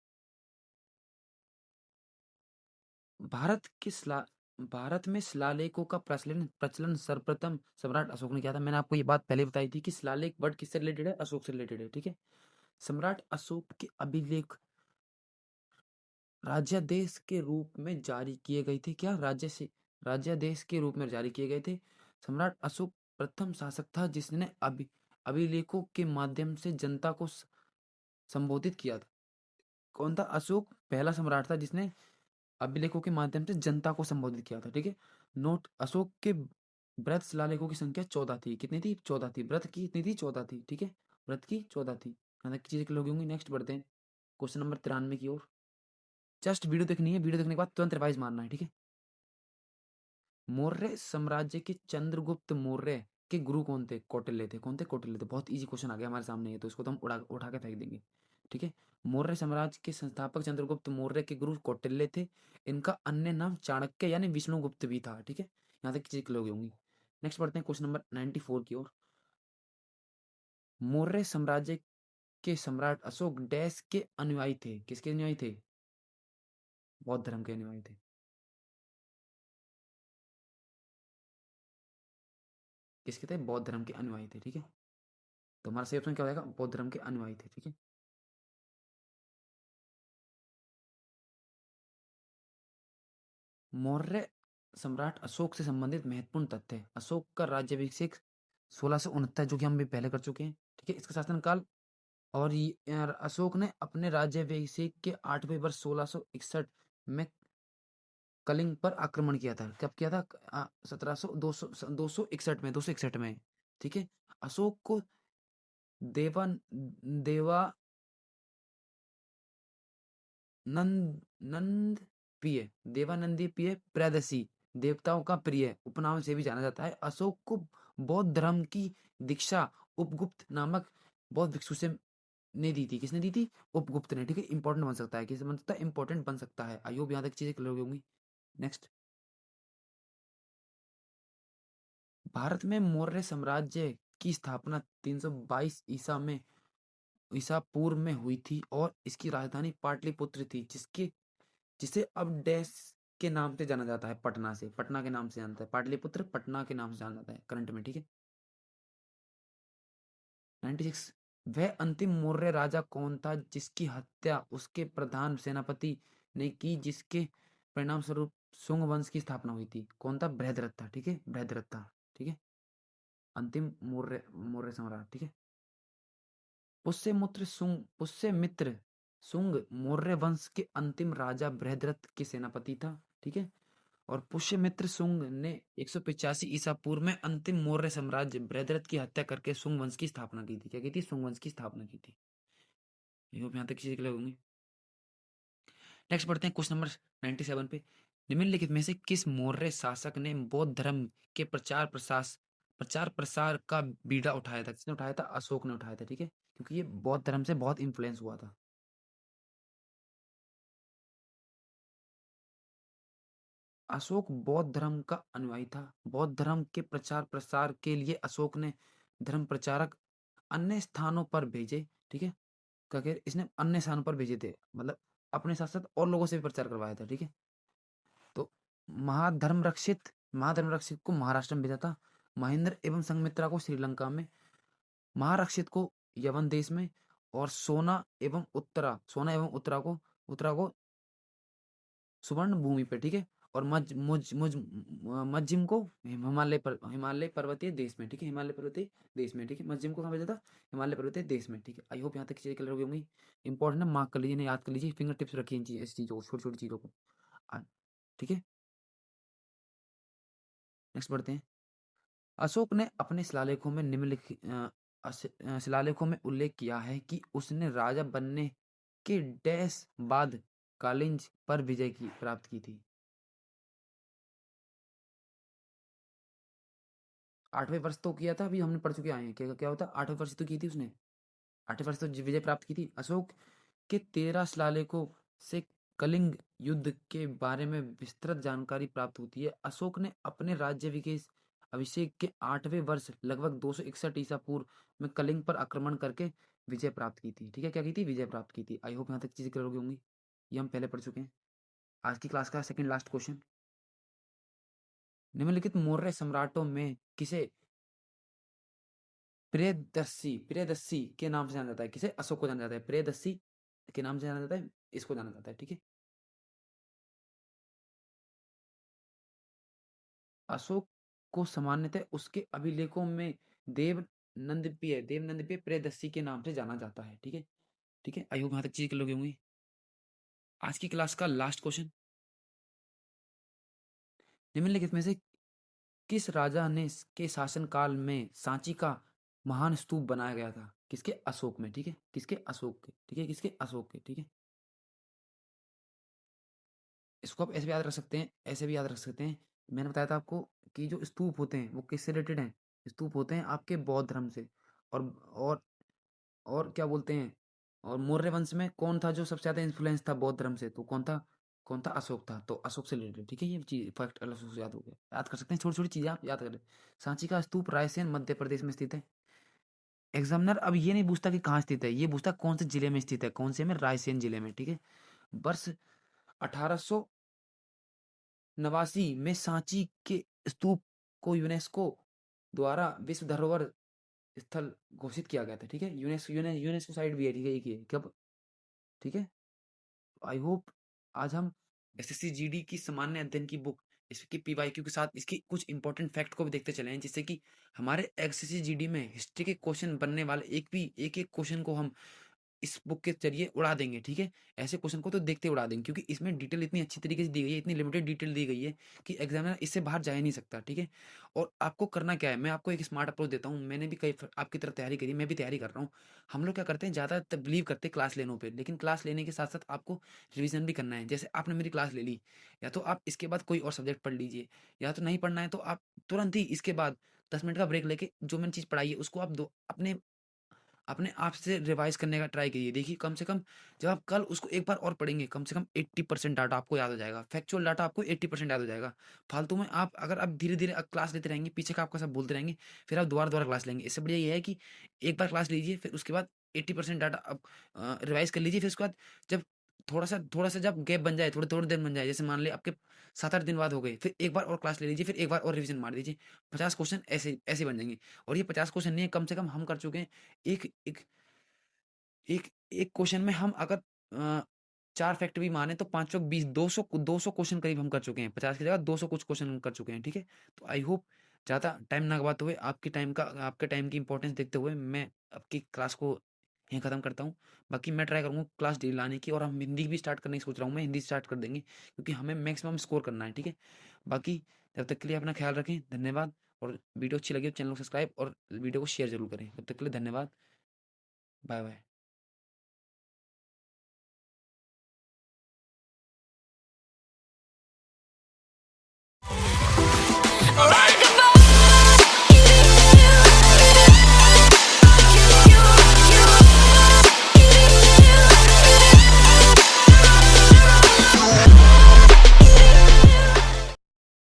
भारत के शिला भारत में शिलालेखों का प्रचलन प्रचलन सर्वप्रथम सम्राट अशोक ने किया था। मैंने आपको ये बात पहले बताई थी कि शिलालेख वर्ड किससे रिलेटेड है? अशोक से रिलेटेड है, ठीक है। सम्राट अशोक के अभिलेख राज्यादेश के रूप में जारी किए गए थे। क्या? राज्यादेश के रूप में जारी किए गए थे। सम्राट अशोक प्रथम शासक था जिसने अभिलेखों के माध्यम से जनता को संबोधित किया था। कौन था? अशोक पहला सम्राट था जिसने अभिलेखों के माध्यम से जनता को संबोधित किया था, ठीक है। नोट, अशोक के व्रत शिलालेखों की संख्या 14 थी। कितनी थी? 14 थी। व्रत की कितनी थी? 14 थी, ठीक है। व्रत की 14 थी। यहाँ तक चीजें क्लियर होंगी। नेक्स्ट बढ़ते हैं क्वेश्चन नंबर 93 की ओर। जस्ट वीडियो देखनी है, वीडियो देखने के बाद तुरंत रिवाइज मारना है, ठीक है। मौर्य साम्राज्य के चंद्रगुप्त मौर्य के गुरु कौन थे? कौटिल्य थे। कौन थे? कौटिल्य थे। बहुत इजी क्वेश्चन आ गया हमारे सामने, ये तो इसको तो हम उठा के फेंक देंगे, ठीक है। मौर्य साम्राज्य के संस्थापक चंद्रगुप्त मौर्य के गुरु कौटिल्य थे। इनका अन्य नाम चाणक्य यानी विष्णुगुप्त भी था, ठीक है। यहाँ तक चीज क्लियर होगी। नेक्स्ट बढ़ते हैं क्वेश्चन नंबर 94 की ओर। मौर्य साम्राज्य के सम्राट अशोक डैश के अनुयायी थे। किसके अनुयायी थे? बौद्ध धर्म के अनुयायी थे। किसके थे? बौद्ध धर्म के अनुयायी थे, ठीक है। तो हमारा सही ऑप्शन क्या हो जाएगा? बौद्ध धर्म के अनुयायी थे, ठीक है। मौर्य सम्राट अशोक से संबंधित महत्वपूर्ण तथ्य। अशोक का राज्याभिषेक 1669, जो कि हम भी पहले कर चुके हैं, ठीक है। इसका शासनकाल, और यार अशोक ने अपने राज्याभिषेक के 8वें वर्ष 1661 में कलिंग पर आक्रमण किया था। कब किया था? 261 में, ठीक है। अशोक को देवा देवा नंद नंद प्रिय देवानंदी प्रिय प्रदसी देवताओं का प्रिय उपनाम से भी जाना जाता है। अशोक को बौद्ध धर्म की दीक्षा उपगुप्त नामक बौद्ध भिक्षु से ने दी थी। किसने दी थी? उपगुप्त ने, ठीक है। इंपॉर्टेंट बन सकता है। किससे बन सकता है? इंपॉर्टेंट बन सकता है। आई होप यहाँ तक चीजें क्लियर होंगी। नेक्स्ट, भारत में मौर्य साम्राज्य की स्थापना 322 ईसा पूर्व में हुई थी, और इसकी राजधानी पाटलिपुत्र थी, जिसे अब डैश के नाम से जाना जाता है। पटना के नाम से जानता है। पाटलिपुत्र पटना के नाम से जाना जाता है करंट में, ठीक है। 96, वह अंतिम मौर्य राजा कौन था जिसकी हत्या उसके प्रधान सेनापति ने की, जिसके परिणाम स्वरूप सुंग वंश की स्थापना हुई थी? कौन था? बृहद्रथ था, ठीक है। बृहद्रथ था, ठीक है। अंतिम मौर्य मौर्य सम्राट, ठीक है। पुष्यमित्र सुंग मौर्य वंश के अंतिम राजा बृहद्रथ के सेनापति था, ठीक है। और पुष्यमित्र सुंग ने 185 ईसा पूर्व में अंतिम मौर्य साम्राज्य बृहद्रथ की हत्या करके सुंग वंश की स्थापना की थी। क्या की थी? सुंग वंश की स्थापना की थी। यहाँ तक चीजें क्लियर होंगी। नेक्स्ट बढ़ते हैं क्वेश्चन नंबर 97 पे। निम्नलिखित में से किस मौर्य शासक ने बौद्ध धर्म के प्रचार प्रसार का बीड़ा उठाया था? किसने उठाया था? अशोक ने उठाया था, ठीक है। क्योंकि ये बौद्ध धर्म से बहुत इन्फ्लुएंस हुआ था। अशोक बौद्ध धर्म का अनुयायी था। बौद्ध धर्म के प्रचार प्रसार के लिए अशोक ने धर्म प्रचारक अन्य स्थानों पर भेजे, ठीक है। क्या इसने अन्य स्थानों पर भेजे थे, मतलब अपने साथ साथ और लोगों से भी प्रचार करवाया था, ठीक है। तो महाधर्म रक्षित को महाराष्ट्र में भेजा था। महेंद्र एवं संघमित्रा को श्रीलंका में, महारक्षित को यवन देश में, और सोना एवं उत्तरा को सुवर्ण भूमि पे, ठीक है। और मज मुझ मुझ मज्जिम को हिमालय पर्वतीय देश में, ठीक है, हिमालय पर्वतीय देश में, ठीक है। मज्जिम को कहाँ भेजा था? हिमालय पर्वतीय देश में, ठीक है। आई होप यहाँ तक चीज़ें क्लियर हो गई होंगी। इंपॉर्टेंट है, मार्क कर लीजिए, इन्हें याद कर लीजिए, फिंगर टिप्स रखिए इन चीज ऐसी चीज़ों को, छोटी छोटी चीज़ों को। आ, ठीक है। नेक्स्ट बढ़ते हैं। अशोक ने अपने शिलालेखों में शिलालेखों में उल्लेख किया है कि उसने राजा बनने के डैश बाद कालिंज पर विजय की प्राप्त की थी। 8वें वर्ष तो किया था, अभी हमने पढ़ चुके आए हैं, क्या क्या होता, 8वें वर्ष तो की थी उसने। 8वें वर्ष तो विजय प्राप्त की थी। अशोक के 13 शिलालेखों से कलिंग युद्ध के बारे में विस्तृत जानकारी प्राप्त होती है। अशोक ने अपने अभिषेक के 8वें वर्ष लगभग 261 ईसा पूर्व में कलिंग पर आक्रमण करके विजय प्राप्त की थी, ठीक है। क्या की थी? विजय प्राप्त की थी। आई होप यहाँ तक चीजें क्लियर हो गई होंगी। ये हम पहले पढ़ चुके हैं। आज की क्लास का सेकंड लास्ट क्वेश्चन। निम्नलिखित मौर्य सम्राटों में किसे प्रियदर्शी के नाम से जाना जाता है? किसे? अशोक को जाना जाता है प्रियदर्शी के नाम से जाना जाता है, इसको जाना जाता है, ठीक है। अशोक को सामान्यतः उसके अभिलेखों में देवनंदप्रिय प्रियदर्शी के नाम से जाना जाता है, ठीक है। ठीक है, आई होप यहाँ तक चीज क्लियर होंगी। आज की क्लास का लास्ट क्वेश्चन। निम्नलिखित में से किस राजा ने के शासन काल में सांची का महान स्तूप बनाया गया था? किसके? अशोक में, ठीक है। किसके? अशोक के, ठीक है। किसके? अशोक के, ठीक है। इसको आप ऐसे भी याद रख सकते हैं, ऐसे भी याद रख सकते हैं। मैंने बताया था आपको कि जो स्तूप होते हैं वो किससे रिलेटेड हैं? स्तूप होते हैं आपके बौद्ध धर्म से। और और और क्या बोलते हैं, और मौर्य वंश में कौन था जो सबसे ज्यादा इन्फ्लुएंस था बौद्ध धर्म से? तो कौन था? कौन था? अशोक था। तो अशोक से रिलेटेड, ठीक है। ये चीज फैक्ट अलग से याद हो गया, याद कर सकते हैं, छोटी छोटी चीजें आप याद करें। सांची का स्तूप रायसेन मध्य प्रदेश में स्थित है। एग्जामिनर अब ये नहीं पूछता कि कहाँ स्थित है, ये पूछता कौन से जिले में स्थित है। कौन से में? रायसेन जिले में, ठीक है। वर्ष 1889 में सांची के स्तूप को यूनेस्को द्वारा विश्व धरोहर स्थल घोषित किया गया था, ठीक है। यूनेस्को साइट भी है, ठीक है, एक ये कब, ठीक है। आई होप आज हम एसएससी जीडी की सामान्य अध्ययन की बुक, इसकी पीवाईक्यू के साथ इसकी कुछ इंपॉर्टेंट फैक्ट को भी देखते चले हैं, जिससे कि हमारे एसएससी जीडी में हिस्ट्री के क्वेश्चन बनने वाले एक एक क्वेश्चन को हम इस बुक के जरिए उड़ा देंगे, ठीक है। ऐसे क्वेश्चन को तो देखते उड़ा देंगे, क्योंकि इसमें डिटेल इतनी अच्छी तरीके से दी गई है, इतनी लिमिटेड डिटेल दी गई है कि एग्जामिनर इससे बाहर जा ही नहीं सकता, ठीक है। और आपको करना क्या है, मैं आपको एक स्मार्ट अप्रोच देता हूँ। मैंने भी आपकी तरफ तैयारी करी, मैं भी तैयारी कर रहा हूँ। हम लोग क्या करते हैं, ज़्यादा बिलीव करते हैं क्लास लेने पे, लेकिन क्लास लेने के साथ साथ आपको रिविजन भी करना है। जैसे आपने मेरी क्लास ले ली, या तो आप इसके बाद कोई और सब्जेक्ट पढ़ लीजिए, या तो नहीं पढ़ना है तो आप तुरंत ही इसके बाद 10 मिनट का ब्रेक लेके जो मैंने चीज़ पढ़ाई है उसको आप दो अपने अपने आप से रिवाइज करने का ट्राई कीजिए। देखिए कम से कम जब आप कल उसको एक बार और पढ़ेंगे, कम से कम 80% डाटा आपको याद हो जाएगा। फैक्चुअल डाटा आपको 80% याद हो जाएगा। फालतू में आप अगर आप धीरे धीरे क्लास लेते रहेंगे, पीछे का आपका सब बोलते रहेंगे, फिर आप दोबारा दोबारा क्लास लेंगे। इससे बढ़िया ये है कि एक बार क्लास लीजिए, फिर उसके बाद 80% डाटा आप रिवाइज कर लीजिए। फिर उसके बाद जब थोड़ा सा जब गैप बन जाए, थोड़े थोड़े दिन बन जाए, जैसे मान लिया आपके 7-8 दिन बाद हो गए, फिर एक बार और क्लास ले लीजिए, फिर एक बार और रिवीजन मार दीजिए। 50 क्वेश्चन ऐसे ऐसे बन जाएंगे। और ये 50 क्वेश्चन नहीं है, कम से कम हम कर चुके हैं एक एक एक एक क्वेश्चन में हम अगर 4 फैक्ट भी माने तो 5 चौक 20, 200 क्वेश्चन करीब हम कर चुके हैं। 50 की जगह 200 कुछ क्वेश्चन हम कर चुके हैं, ठीक है। तो आई होप ज़्यादा टाइम ना गवाते हुए, आपके टाइम की इंपॉर्टेंस देखते हुए मैं आपकी क्लास को यहीं ख़त्म करता हूँ। बाकी मैं ट्राई करूँगा क्लास डेली लाने की, और हम हिंदी भी स्टार्ट करने की सोच रहा हूँ। मैं हिंदी स्टार्ट कर देंगे, क्योंकि हमें मैक्सिमम स्कोर करना है, ठीक है। बाकी तब तक के लिए अपना ख्याल रखें, धन्यवाद। और वीडियो अच्छी लगी तो चैनल को सब्सक्राइब और वीडियो को शेयर जरूर करें। तब तक के लिए धन्यवाद, बाय बाय।